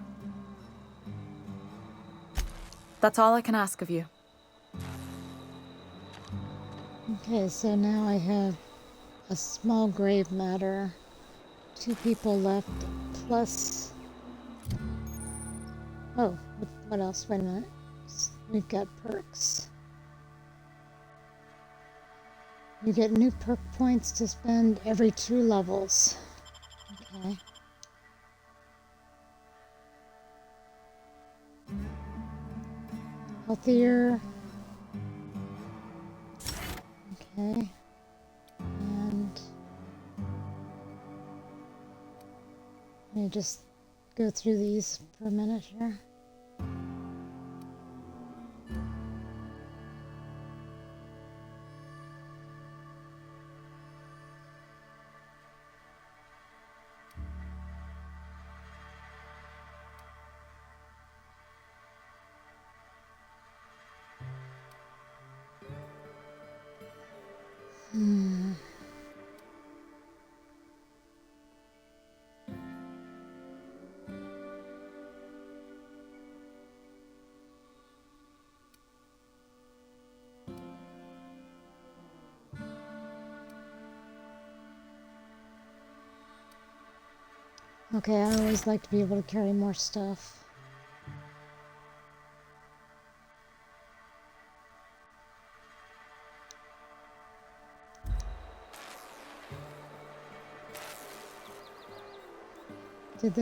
That's all I can ask of you. Okay, so now I have a small grave matter, 2 people left, plus... Oh, what else? Wait a minute. We've got perks. You get new perk points to spend every 2 levels. Okay. Healthier. Okay. And let me just go through these for a minute here. Okay, I always like to be able to carry more stuff. Did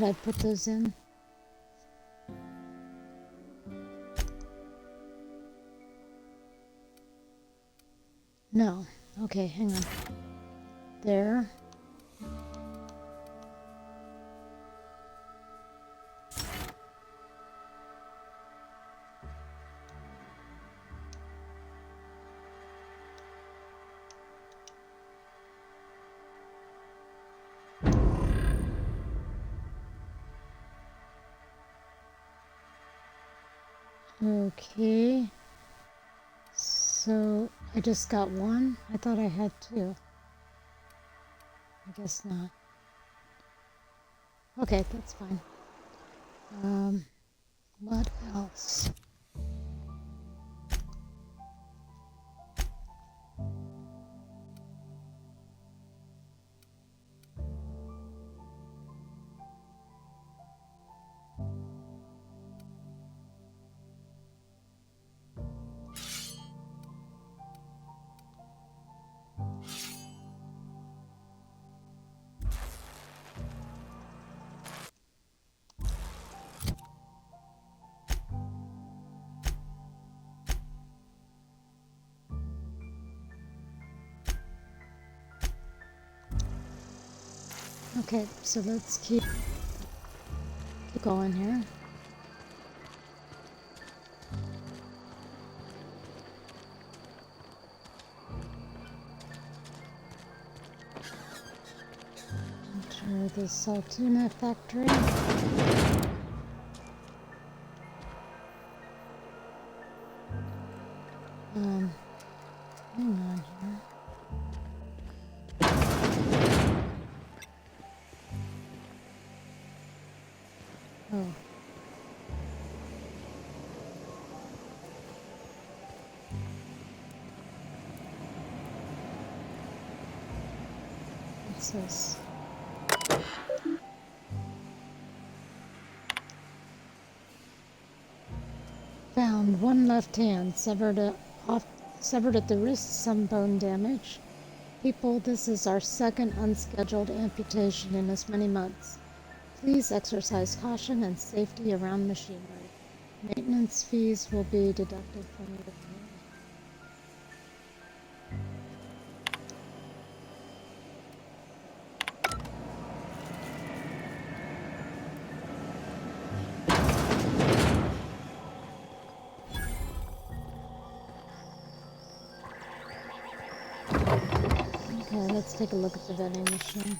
I put those in? No. Okay, hang on. There. Okay. So I just got one? I thought I had two. I guess not. Okay, that's fine. What else? Okay, so let's keep going here. Enter the Saltuna factory. Hang on here. Oh. What's this? Found one left hand, severed at the wrist, some bone damage. People, this is our second unscheduled amputation in as many months. Please exercise caution and safety around machinery. Maintenance fees will be deducted from your pay. Okay, let's take a look at the vending machine.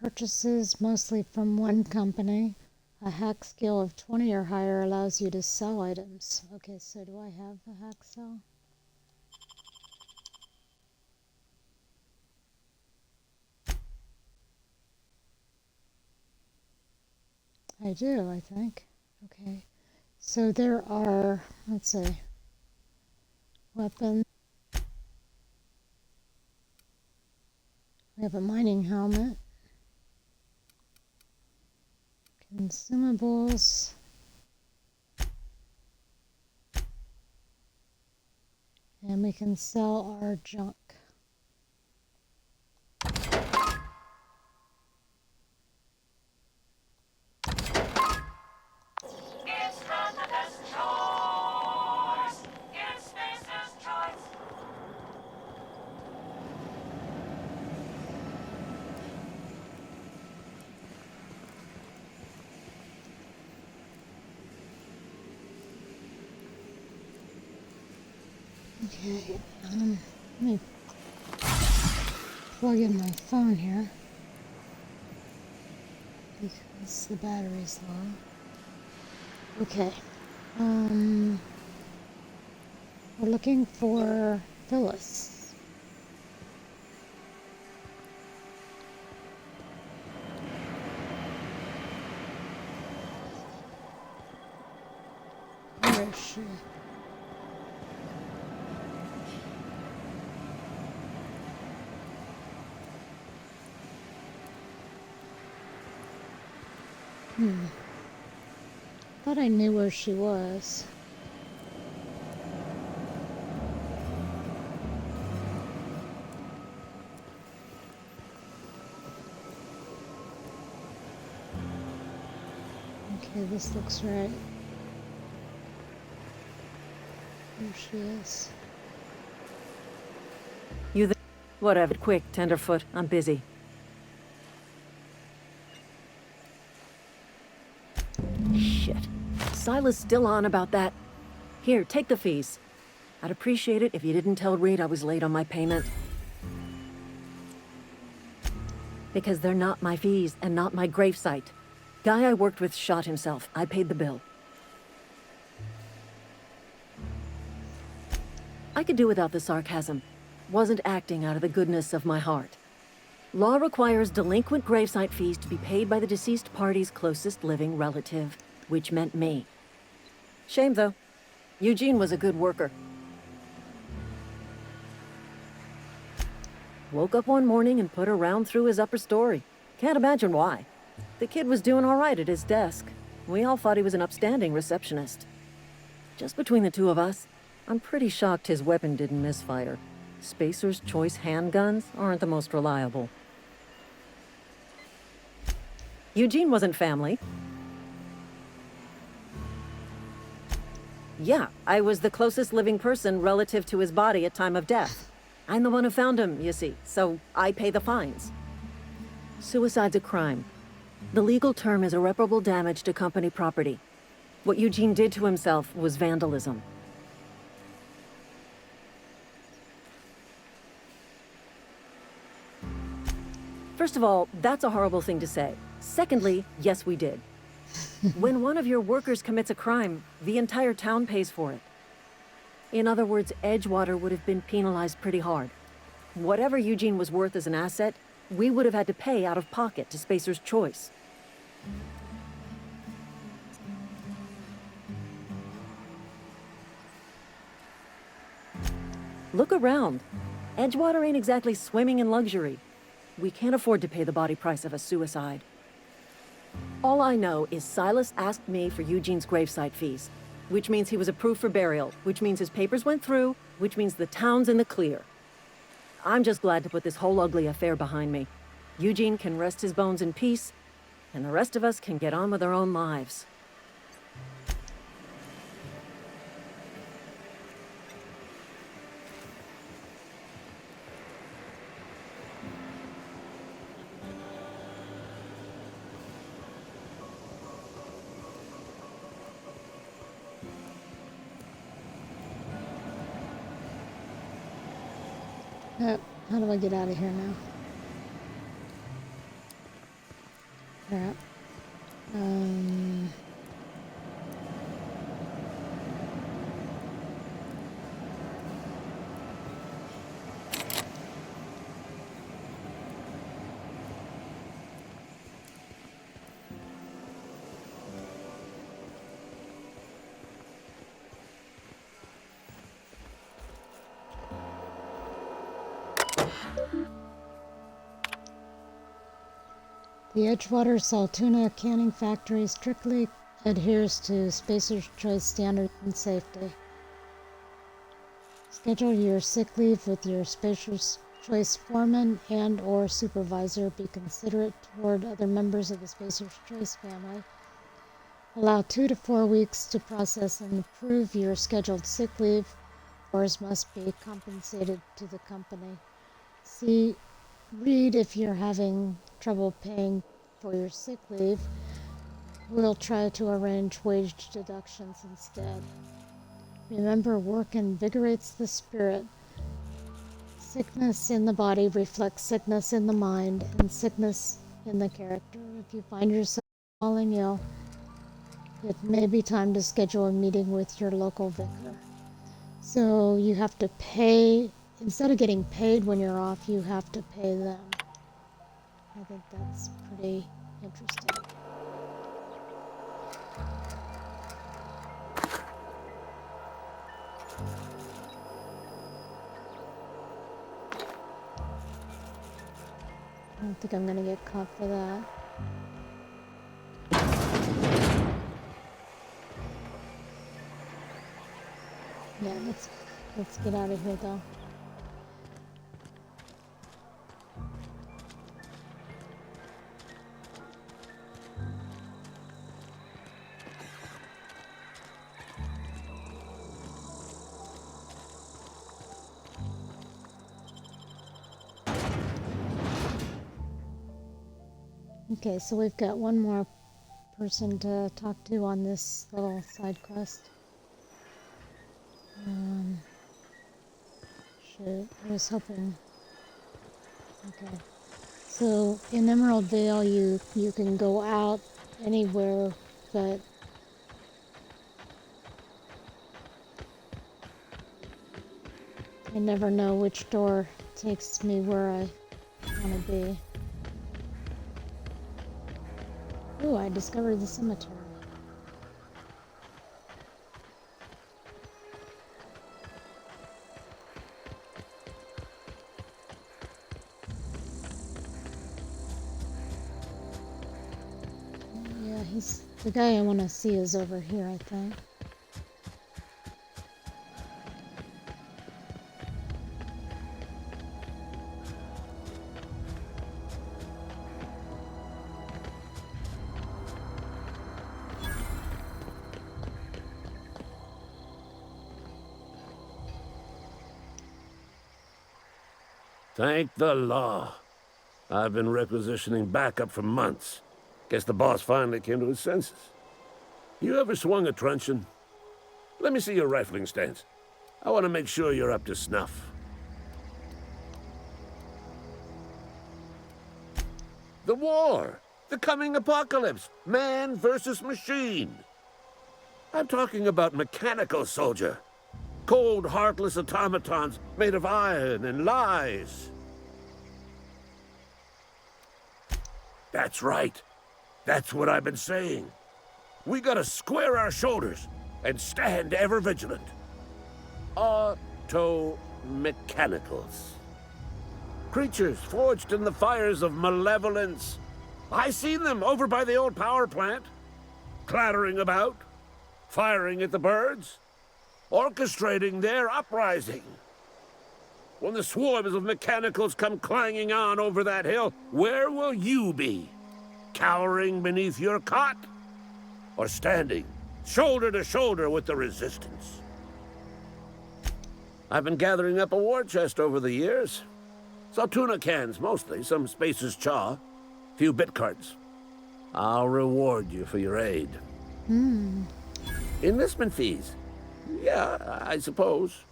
Purchases mostly from one company. A hack skill of 20 or higher allows you to sell items. Okay, so do I have a hack skill? I do, I think. Okay. So there are, let's see, weapons. We have a mining helmet. Consumables. And we can sell our junk. Okay, let me plug in my phone here because the battery's low. Okay, we're looking for Phyllis. Where is she? Thought I knew where she was. Okay, this looks right. There she is. You there? Whatever. Quick, Tenderfoot. I'm busy. Shit. Silas still on about that. Here, take the fees. I'd appreciate it if you didn't tell Reed I was late on my payment. Because they're not my fees and not my gravesite. Guy I worked with shot himself. I paid the bill. I could do without the sarcasm. Wasn't acting out of the goodness of my heart. Law requires delinquent gravesite fees to be paid by the deceased party's closest living relative, which meant me. Shame, though. Eugene was a good worker. Woke up one morning and put a round through his upper story. Can't imagine why. The kid was doing all right at his desk. We all thought he was an upstanding receptionist. Just between the two of us, I'm pretty shocked his weapon didn't misfire. Spacer's Choice handguns aren't the most reliable. Eugene wasn't family. Yeah, I was the closest living person relative to his body at time of death. I'm the one who found him, you see, so I pay the fines. Suicide's a crime. The legal term is irreparable damage to company property. What Eugene did to himself was vandalism. First of all, that's a horrible thing to say. Secondly, yes, we did. When one of your workers commits a crime, the entire town pays for it. In other words, Edgewater would have been penalized pretty hard. Whatever Eugene was worth as an asset, we would have had to pay out of pocket to Spacer's Choice. Look around. Edgewater ain't exactly swimming in luxury. We can't afford to pay the body price of a suicide. All I know is Silas asked me for Eugene's gravesite fees, which means he was approved for burial, which means his papers went through, which means the town's in the clear. I'm just glad to put this whole ugly affair behind me. Eugene can rest his bones in peace, and the rest of us can get on with our own lives. How do I get out of here now? Crap. The Edgewater Saltuna Canning Factory strictly adheres to Spacer's Choice standards and safety. Schedule your sick leave with your Spacer's Choice foreman and/or supervisor. Be considerate toward other members of the Spacer's Choice family. Allow 2 to 4 weeks to process and approve your scheduled sick leave. Yours must be compensated to the company. Read if you're having trouble paying for your sick leave. We'll try to arrange wage deductions instead. Remember, work invigorates the spirit. Sickness in the body reflects sickness in the mind and sickness in the character. If you find yourself falling ill, it may be time to schedule a meeting with your local vicar. So you have to pay, instead of getting paid when you're off, you have to pay them. I think that's pretty interesting. I don't think I'm gonna get caught for that. Yeah, let's get out of here though. Okay, so we've got one more person to talk to on this little side quest. Shoot, I was hoping. Okay, So in Emerald Vale, you can go out anywhere, but I never know which door takes me where I want to be. Ooh, I discovered the cemetery. Yeah, he's the guy I want to see is over here, I think. Thank the law. I've been requisitioning backup for months. Guess the boss finally came to his senses. You ever swung a truncheon? Let me see your rifling stance. I want to make sure you're up to snuff. The war! The coming apocalypse! Man versus machine! I'm talking about mechanical soldier. Cold, heartless automatons made of iron and lies. That's right. That's what I've been saying. We gotta square our shoulders and stand ever vigilant. Auto-mechanicals. Creatures forged in the fires of malevolence. I seen them over by the old power plant, clattering about, firing at the birds, orchestrating their uprising. When the swarms of mechanicals come clanging on over that hill, where will you be? Cowering beneath your cot? Or standing, shoulder to shoulder with the resistance? I've been gathering up a war chest over the years. Saw tuna cans, mostly, some Spacer's chaw, few bit cards. I'll reward you for your aid. Enlistment fees? Yeah, I suppose.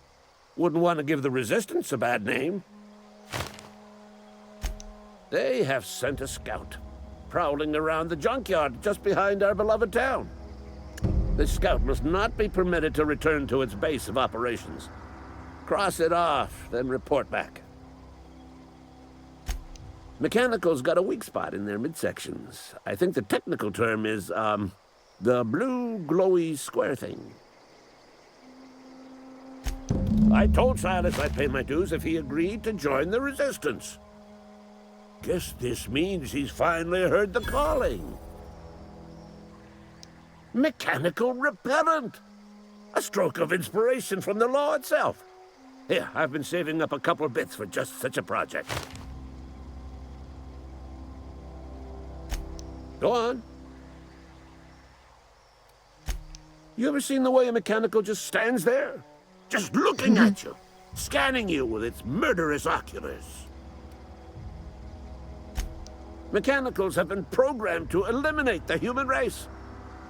Wouldn't want to give the Resistance a bad name. They have sent a scout, prowling around the junkyard just behind our beloved town. This scout must not be permitted to return to its base of operations. Cross it off, then report back. Mechanicals got a weak spot in their midsections. I think the technical term is, the blue glowy square thing. I told Silas I'd pay my dues if he agreed to join the Resistance. Guess this means he's finally heard the calling. Mechanical repellent! A stroke of inspiration from the law itself. Here, I've been saving up a couple bits for just such a project. Go on. You ever seen the way a mechanical just stands there? Just looking at you, scanning you with its murderous oculars. Mechanicals have been programmed to eliminate the human race.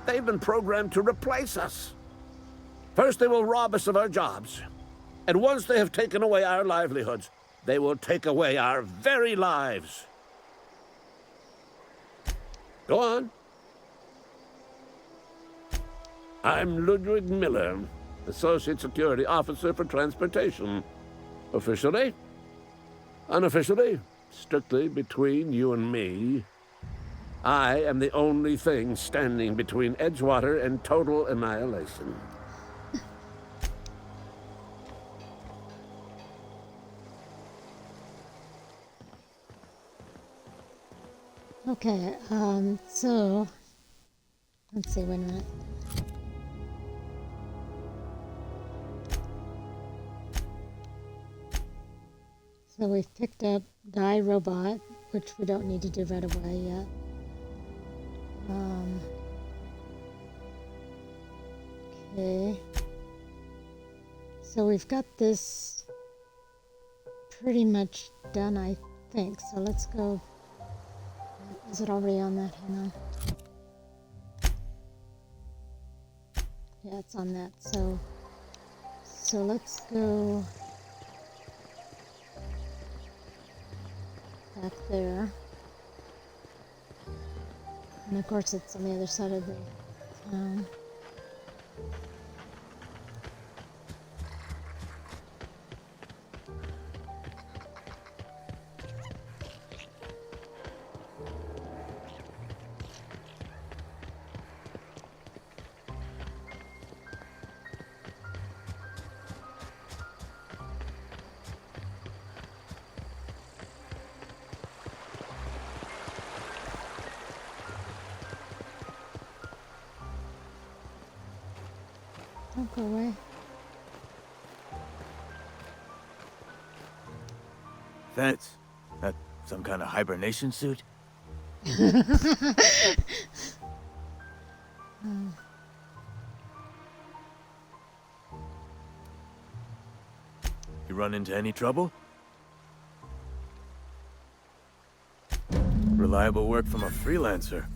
They've been programmed to replace us. First, they will rob us of our jobs. And once they have taken away our livelihoods, they will take away our very lives. Go on. I'm Ludwig Miller, Associate Security Officer for Transportation. Officially, unofficially, strictly between you and me, I am the only thing standing between Edgewater and total annihilation. Okay, so let's see, wait a minute. So we've picked up Die Robot, which we don't need to do right away yet. Okay. So we've got this pretty much done, I think. So let's go. Is it already on that? Hang on. Yeah, it's on that. So let's go back there. And of course it's on the other side of the town. Don't go away. Fence? That some kind of hibernation suit? You run into any trouble? Reliable work from a freelancer.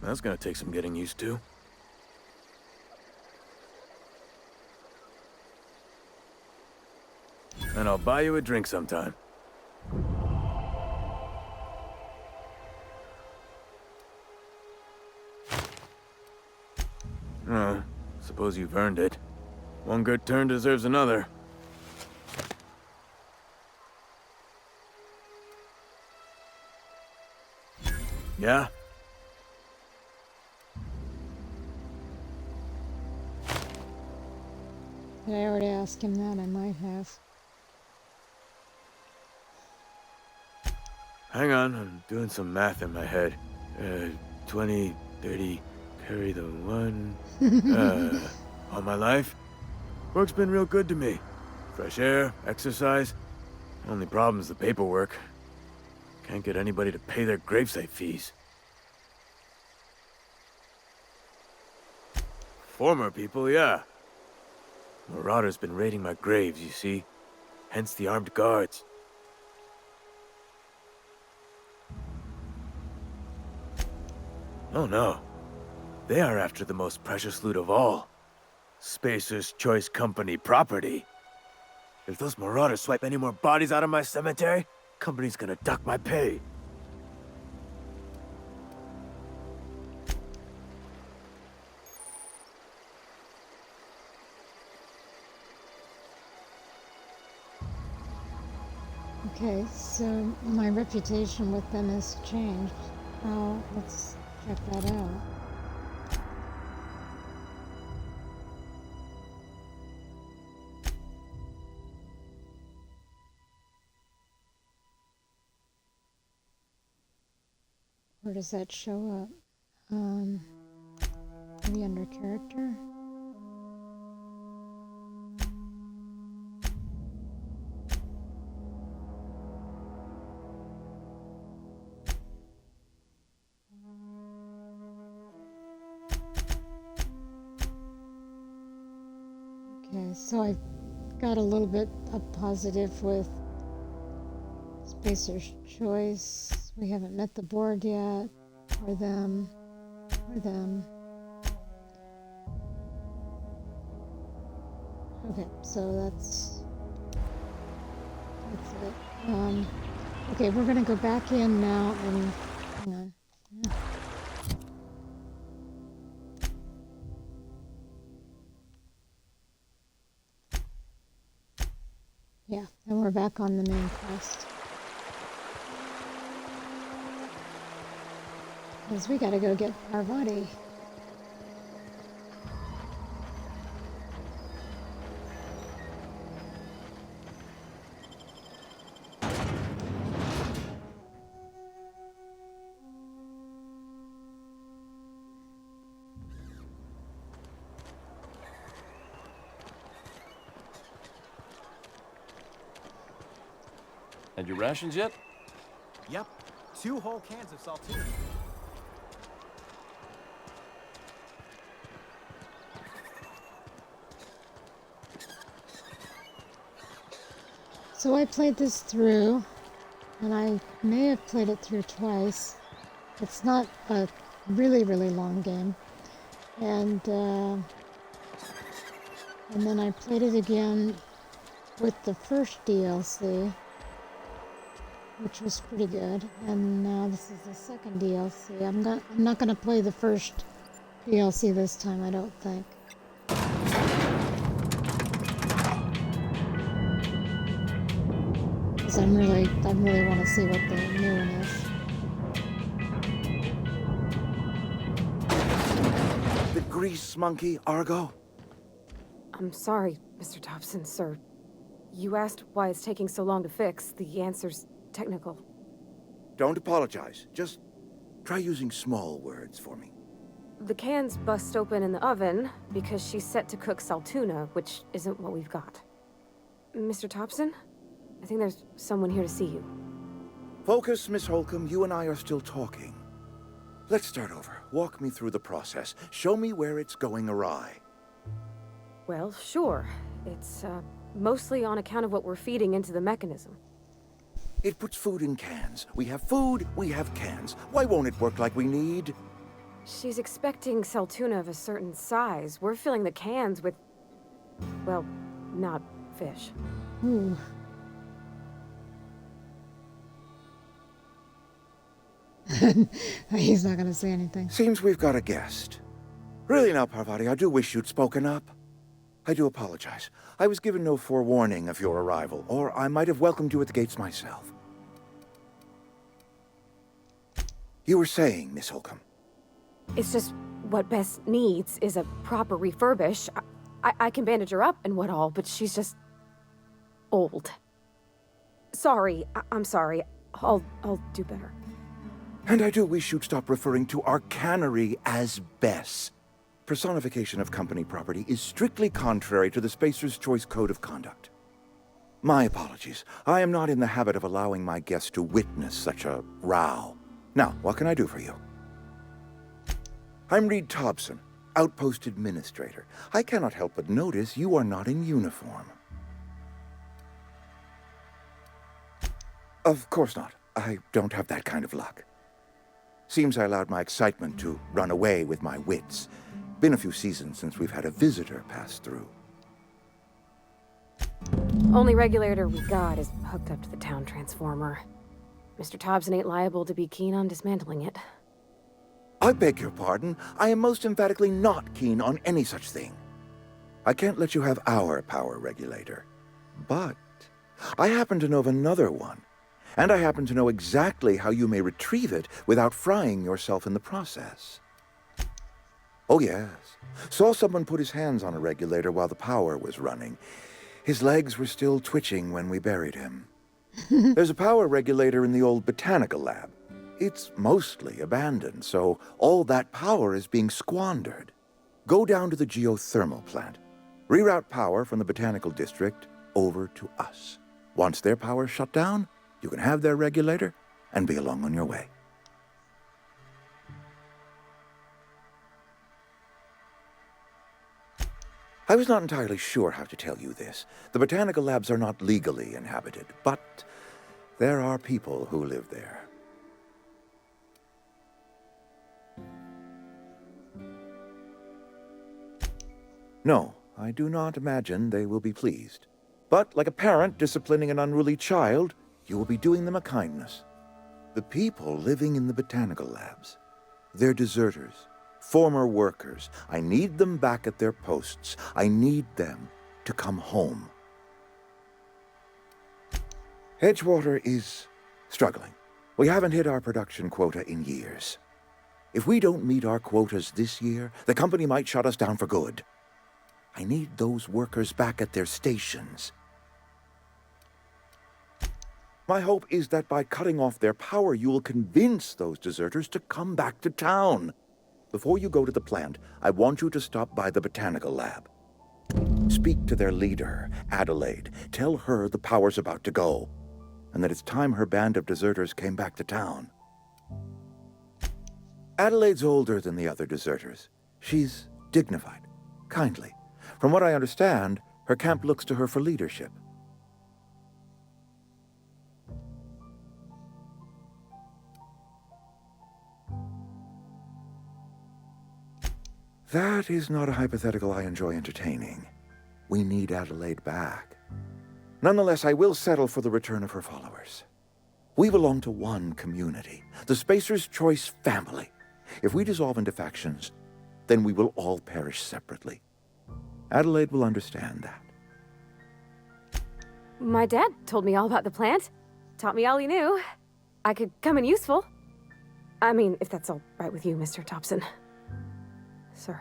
That's gonna take some getting used to. And I'll buy you a drink sometime. Oh, suppose you've earned it. One good turn deserves another. Yeah? Did I already ask him that? I might have. Hang on, I'm doing some math in my head. 20, 30, carry the one. All my life? Work's been real good to me. Fresh air, exercise. Only problem's the paperwork. Can't get anybody to pay their gravesite fees. Former people, yeah. Marauders been raiding my graves, you see. Hence the armed guards. Oh no. They are after the most precious loot of all. Spacer's Choice Company property. If those marauders swipe any more bodies out of my cemetery, company's gonna duck my pay. Okay, so my reputation with them has changed. Let's check that out. Where does that show up? Maybe under character? Okay, so I got a little bit of positive with Spacer's Choice. We haven't met the board yet, or them, or them. Okay, so that's it. Okay, we're gonna go back in now and hang on. Yeah. Yeah, and we're back on the main quest. Because we gotta go get Parvati. And your rations yet? Yep. 2 whole cans of saltine. So I played this through, and I may have played it through twice. It's not a really, really long game. And then I played it again with the first DLC. which was pretty good. And now this is the second DLC. I'm not gonna play the first DLC this time, I don't think. Because I really want to see what the new one is. The grease monkey, Argo? I'm sorry, Mr. Thompson, sir. You asked why it's taking so long to fix. The answer's technical. Don't apologize. Just try using small words for me. The can's bust open in the oven because she's set to cook saltuna, which isn't what we've got. Mr. Thompson? I think there's someone here to see you. Focus, Miss Holcomb. You and I are still talking. Let's start over. Walk me through the process. Show me where it's going awry. Well, sure. It's, mostly on account of what we're feeding into the mechanism. It puts food in cans. We have food, we have cans. Why won't it work like we need? She's expecting saltuna of a certain size. We're filling the cans with, well, not fish. Ooh. He's not gonna say anything. Seems we've got a guest. Really now, Parvati, I do wish you'd spoken up. I do apologize. I was given no forewarning of your arrival, or I might have welcomed you at the gates myself. You were saying, Miss Holcomb. It's just what Bess needs is a proper refurbish. I can bandage her up and what all, but she's just old. Sorry, I'm sorry. I'll do better. And I do wish you'd stop referring to our cannery as Bess. Personification of company property is strictly contrary to the Spacer's Choice Code of Conduct. My apologies. I am not in the habit of allowing my guests to witness such a row. Now, what can I do for you? I'm Reed Thompson, Outpost Administrator. I cannot help but notice you are not in uniform. Of course not. I don't have that kind of luck. Seems I allowed my excitement to run away with my wits. Been a few seasons since we've had a visitor pass through. Only regulator we got is hooked up to the town transformer. Mr. Thompson ain't liable to be keen on dismantling it. I beg your pardon. I am most emphatically not keen on any such thing. I can't let you have our power regulator. But I happen to know of another one. And I happen to know exactly how you may retrieve it without frying yourself in the process. Oh, yes. Saw someone put his hands on a regulator while the power was running. His legs were still twitching when we buried him. There's a power regulator in the old botanical lab. It's mostly abandoned, so all that power is being squandered. Go down to the geothermal plant. Reroute power from the botanical district over to us. Once their power's shut down, you can have their regulator and be along on your way. I was not entirely sure how to tell you this. The botanical labs are not legally inhabited, but there are people who live there. No, I do not imagine they will be pleased. But like a parent disciplining an unruly child, you will be doing them a kindness. The people living in the botanical labs, they're deserters, former workers. I need them back at their posts. I need them to come home. Edgewater is struggling. We haven't hit our production quota in years. If we don't meet our quotas this year, the company might shut us down for good. I need those workers back at their stations. My hope is that by cutting off their power, you will convince those deserters to come back to town. Before you go to the plant, I want you to stop by the botanical lab. Speak to their leader, Adelaide. Tell her the power's about to go, and that it's time her band of deserters came back to town. Adelaide's older than the other deserters. She's dignified, kindly. From what I understand, her camp looks to her for leadership. That is not a hypothetical I enjoy entertaining. We need Adelaide back. Nonetheless, I will settle for the return of her followers. We belong to one community, the Spacer's Choice family. If we dissolve into factions, then we will all perish separately. Adelaide will understand that. My dad told me all about the plant. Taught me all he knew. I could come in useful. I mean, if that's all right with you, Mr. Thompson. Sir.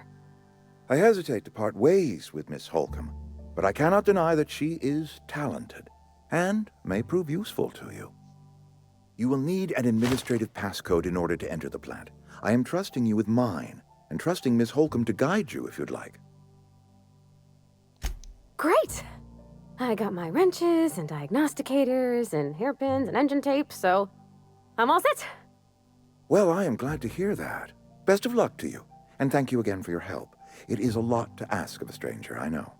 I hesitate to part ways with Miss Holcomb, but I cannot deny that she is talented and may prove useful to you. You will need an administrative passcode in order to enter the plant. I am trusting you with mine, and trusting Miss Holcomb to guide you if you'd like. Great! I got my wrenches and diagnosticators and hairpins and engine tape, so I'm all set. Well, I am glad to hear that. Best of luck to you, and thank you again for your help. It is a lot to ask of a stranger, I know.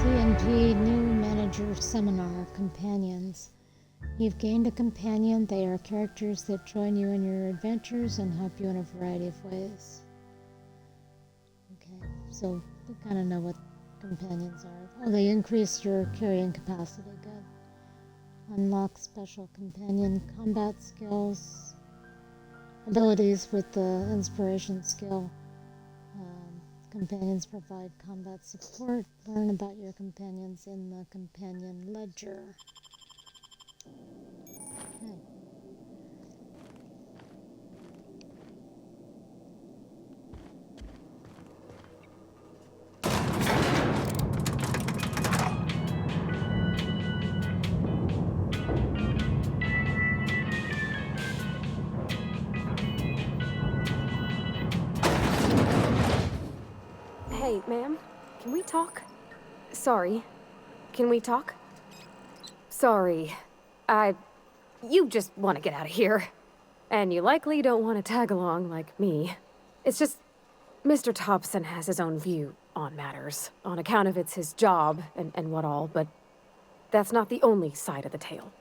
CNG New Manager Seminar Companions. You've gained a companion. They are characters that join you in your adventures and help you in a variety of ways. Okay, so we kind of know what companions are. Oh, they increase your carrying capacity. Good. Unlock special companion combat skills. Abilities with the inspiration skill. Companions provide combat support. Learn about your companions in the companion ledger. Okay. Hey, ma'am, can we talk? Sorry. Can we talk? Sorry. You just want to get out of here. And you likely don't want to tag along like me. It's just, Mr. Thompson has his own view on matters, on account of it's his job and what all, but that's not the only side of the tale.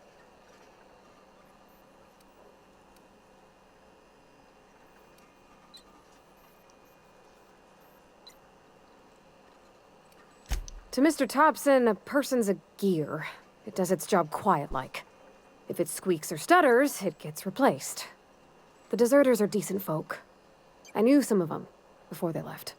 To Mr. Thompson, a person's a gear. It does its job quiet-like. If it squeaks or stutters, it gets replaced. The deserters are decent folk. I knew some of them before they left.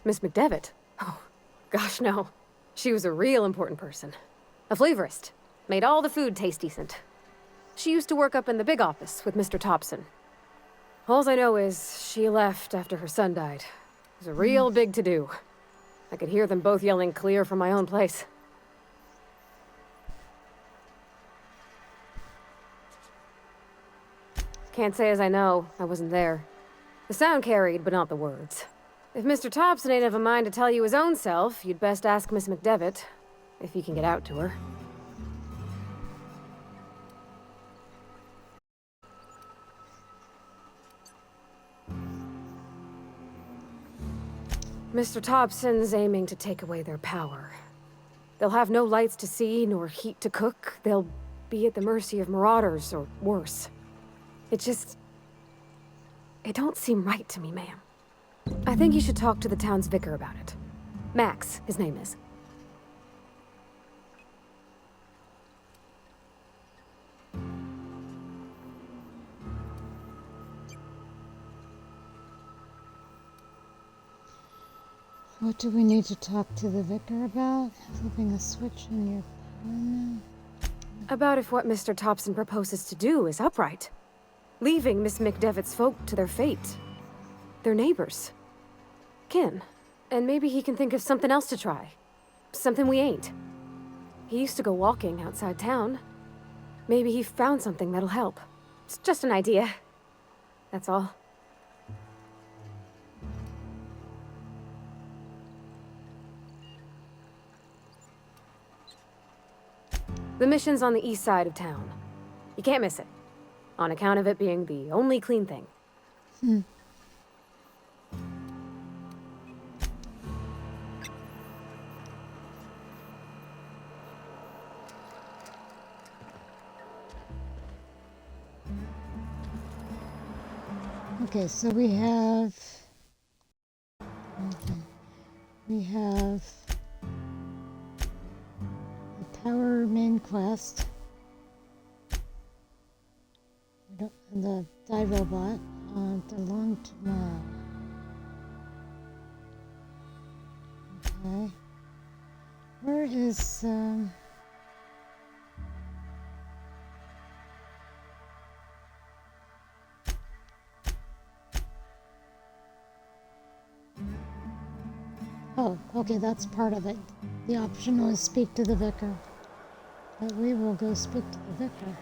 Miss McDevitt? Oh, gosh, no. She was a real important person. A flavorist. Made all the food taste decent. She used to work up in the big office with Mr. Thompson. All I know is she left after her son died. It was a real big to-do. I could hear them both yelling clear from my own place. Can't say as I know. I wasn't there. The sound carried, but not the words. If Mr. Thompson ain't of a mind to tell you his own self, you'd best ask Miss McDevitt, if you can get out to her. Mr. Thompson's aiming to take away their power. They'll have no lights to see, nor heat to cook. They'll be at the mercy of marauders, or worse. It don't seem right to me, ma'am. I think you should talk to the town's vicar about it. Max, his name is. What do we need to talk to the vicar about? Flipping a switch in your phone? About if what Mr. Thompson proposes to do is upright. Leaving Miss McDevitt's folk to their fate. Their neighbors. Kin. And maybe he can think of something else to try. Something we ain't. He used to go walking outside town. Maybe he found something that'll help. It's just an idea. That's all. The mission's on the east side of town. You can't miss it, on account of it being the only clean thing. Okay, so we have... Okay. We have... the Tower main quest. And the die robot. The long... Okay. Where is... Oh, okay, that's part of it. The optional is speak to the vicar. But we will go speak to the vicar.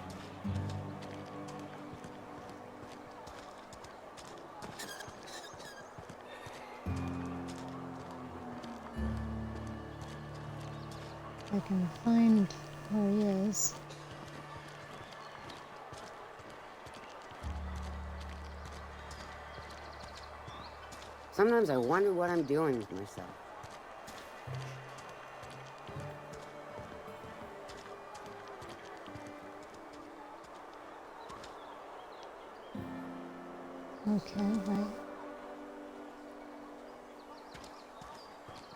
I can find where he is. Sometimes I wonder what I'm doing with myself. Okay, right.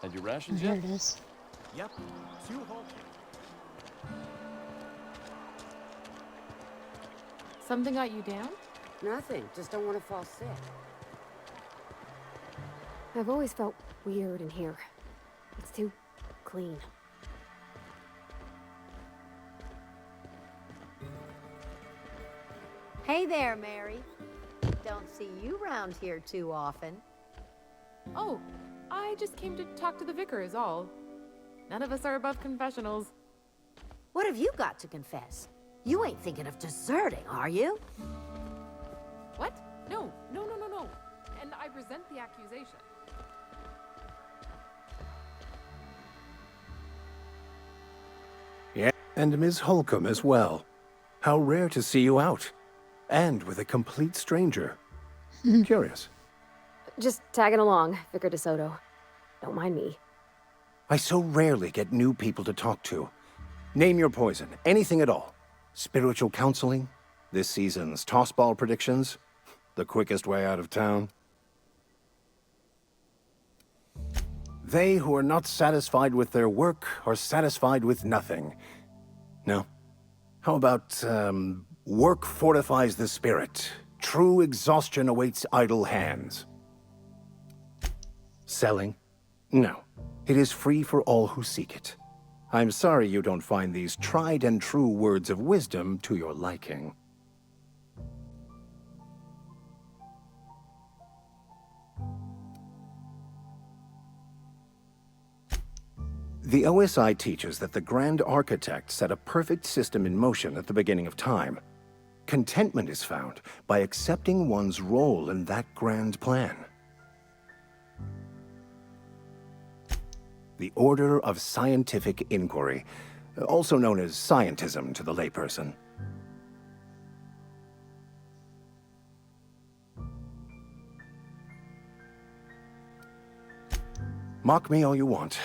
Had your rations Here yet? it is. Yep. 2 whole. Something got you down? Nothing, just don't want to fall sick. I've always felt weird in here. It's too clean. Hey there, Mary. Don't see you round here too often. Oh, I just came to talk to the vicar is all. None of us are above confessionals. What have you got to confess? You ain't thinking of deserting, are you? What? No. And I resent the accusation. Yeah. And Ms. Holcomb as well. How rare to see you out. And with a complete stranger. Curious. Just tagging along, Vicar DeSoto. Don't mind me. I so rarely get new people to talk to. Name your poison, anything at all. Spiritual counseling, this season's tossball predictions, the quickest way out of town. They who are not satisfied with their work are satisfied with nothing. No. How about, work fortifies the spirit. True exhaustion awaits idle hands. Selling? No. It is free for all who seek it. I'm sorry you don't find these tried and true words of wisdom to your liking. The OSI teaches that the Grand Architect set a perfect system in motion at the beginning of time. Contentment is found by accepting one's role in that grand plan. The Order of Scientific Inquiry, also known as scientism to the layperson. Mock me all you want.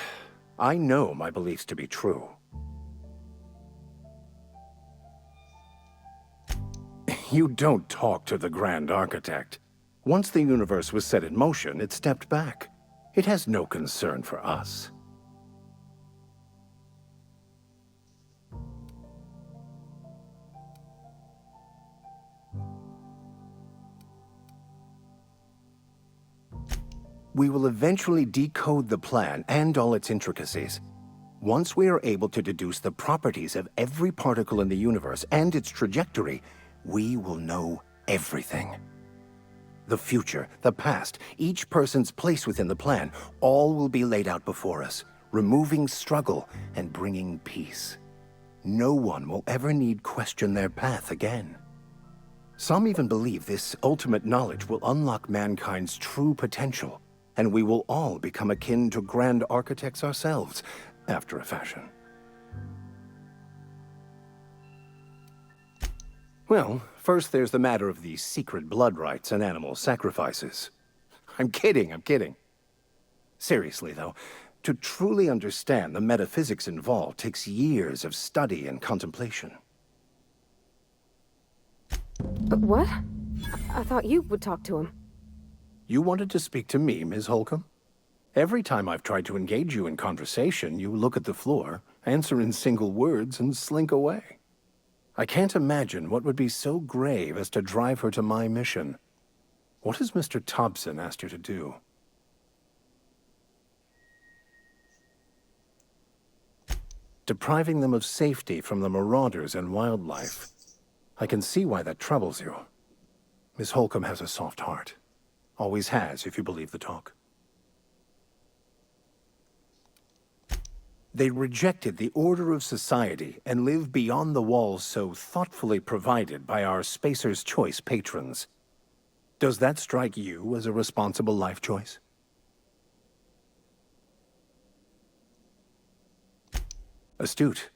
I know my beliefs to be true. You don't talk to the Grand Architect. Once the universe was set in motion, it stepped back. It has no concern for us. We will eventually decode the plan and all its intricacies. Once we are able to deduce the properties of every particle in the universe and its trajectory, we will know everything. The future, the past, each person's place within the plan, all will be laid out before us, removing struggle and bringing peace. No one will ever need question their path again. Some even believe this ultimate knowledge will unlock mankind's true potential, and we will all become akin to grand architects ourselves, after a fashion. Well, first there's the matter of the secret blood rites and animal sacrifices. I'm kidding. Seriously, though, to truly understand the metaphysics involved takes years of study and contemplation. What? I thought you would talk to him. You wanted to speak to me, Ms. Holcomb? Every time I've tried to engage you in conversation, you look at the floor, answer in single words, and slink away. I can't imagine what would be so grave as to drive her to my mission. What has Mr. Thompson asked you to do? Depriving them of safety from the marauders and wildlife. I can see why that troubles you. Miss Holcomb has a soft heart. Always has, if you believe the talk. They rejected the order of society and live beyond the walls so thoughtfully provided by our Spacer's Choice patrons. Does that strike you as a responsible life choice? Astute.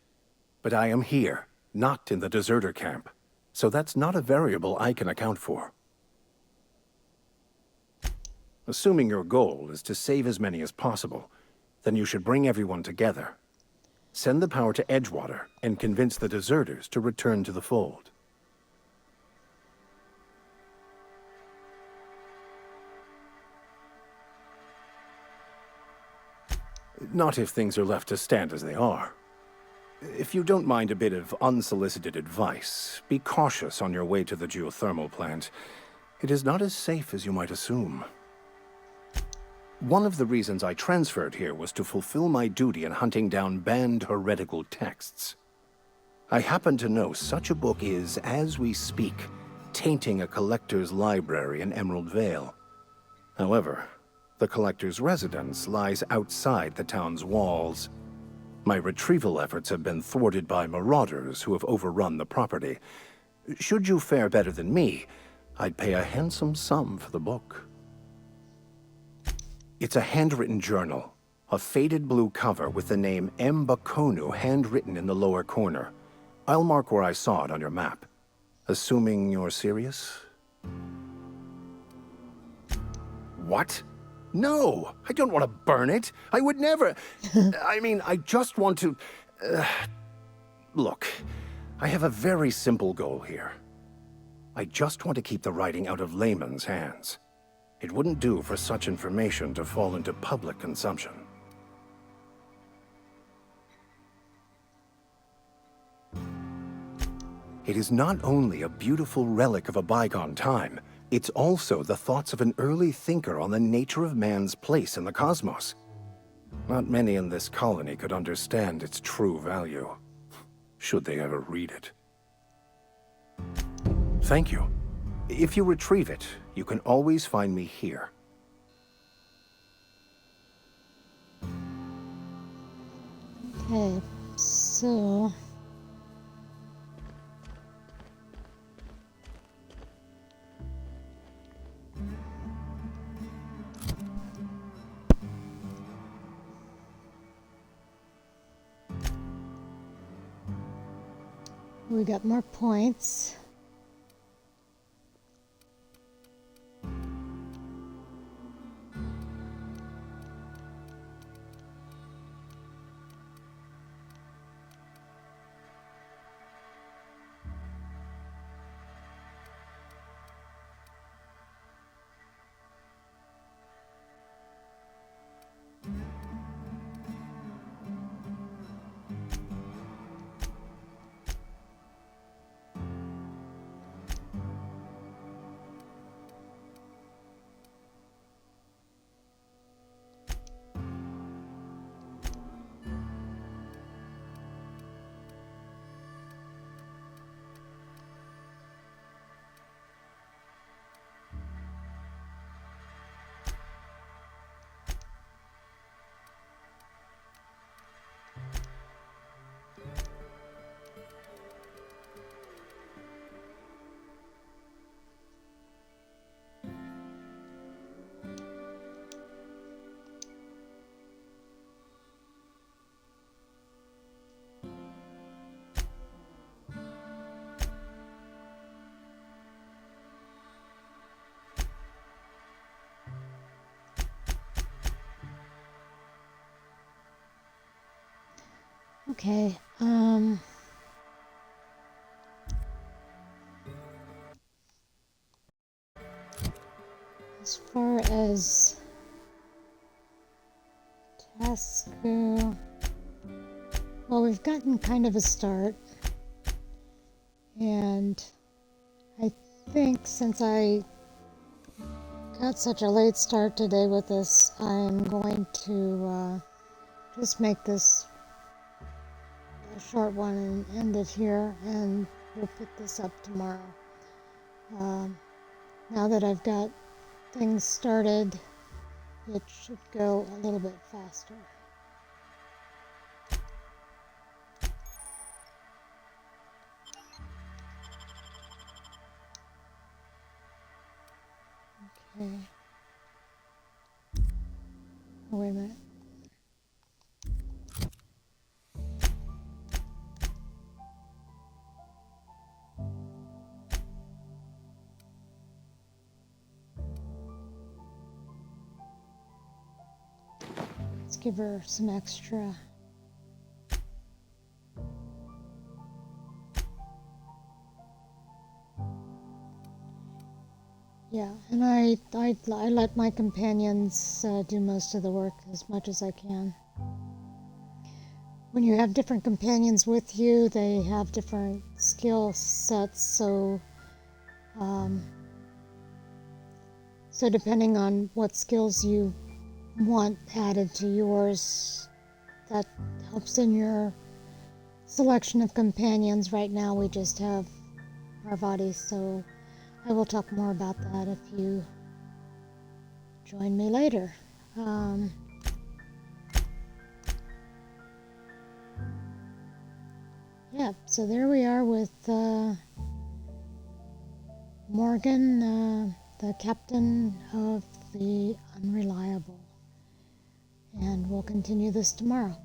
But I am here, not in the deserter camp. So that's not a variable I can account for. Assuming your goal is to save as many as possible, then you should bring everyone together. Send the power to Edgewater and convince the deserters to return to the fold. Not if things are left to stand as they are. If you don't mind a bit of unsolicited advice, be cautious on your way to the geothermal plant. It is not as safe as you might assume. One of the reasons I transferred here was to fulfill my duty in hunting down banned heretical texts. I happen to know such a book is, as we speak, tainting a collector's library in Emerald Vale. However, the collector's residence lies outside the town's walls. My retrieval efforts have been thwarted by marauders who have overrun the property. Should you fare better than me, I'd pay a handsome sum for the book. It's a handwritten journal, a faded blue cover with the name M. Bakonu handwritten in the lower corner. I'll mark where I saw it on your map. Assuming you're serious? What? No! I don't want to burn it! I would never... I mean, I just want to... Look, I have a very simple goal here. I just want to keep the writing out of layman's hands. It wouldn't do for such information to fall into public consumption. It is not only a beautiful relic of a bygone time, it's also the thoughts of an early thinker on the nature of man's place in the cosmos. Not many in this colony could understand its true value, should they ever read it. Thank you. If you retrieve it, you can always find me here. Okay, so... we got more points. Okay, As far as tasks go, well, we've gotten kind of a start, and I think since I got such a late start today with this, I'm going to just make this a short one and end it here, and we'll pick this up tomorrow. Now that I've got things started, it should go a little bit faster. Okay. Oh, wait a minute. Let's give her some extra. Yeah, and I let my companions do most of the work as much as I can. When you have different companions with you, they have different skill sets, so depending on what skills you want added to yours, that helps in your selection of companions. Right now we just have Parvati, so I will talk more about that if you join me later. Yeah, so there we are with Morgan, the captain of the Unreliable. And we'll continue this tomorrow.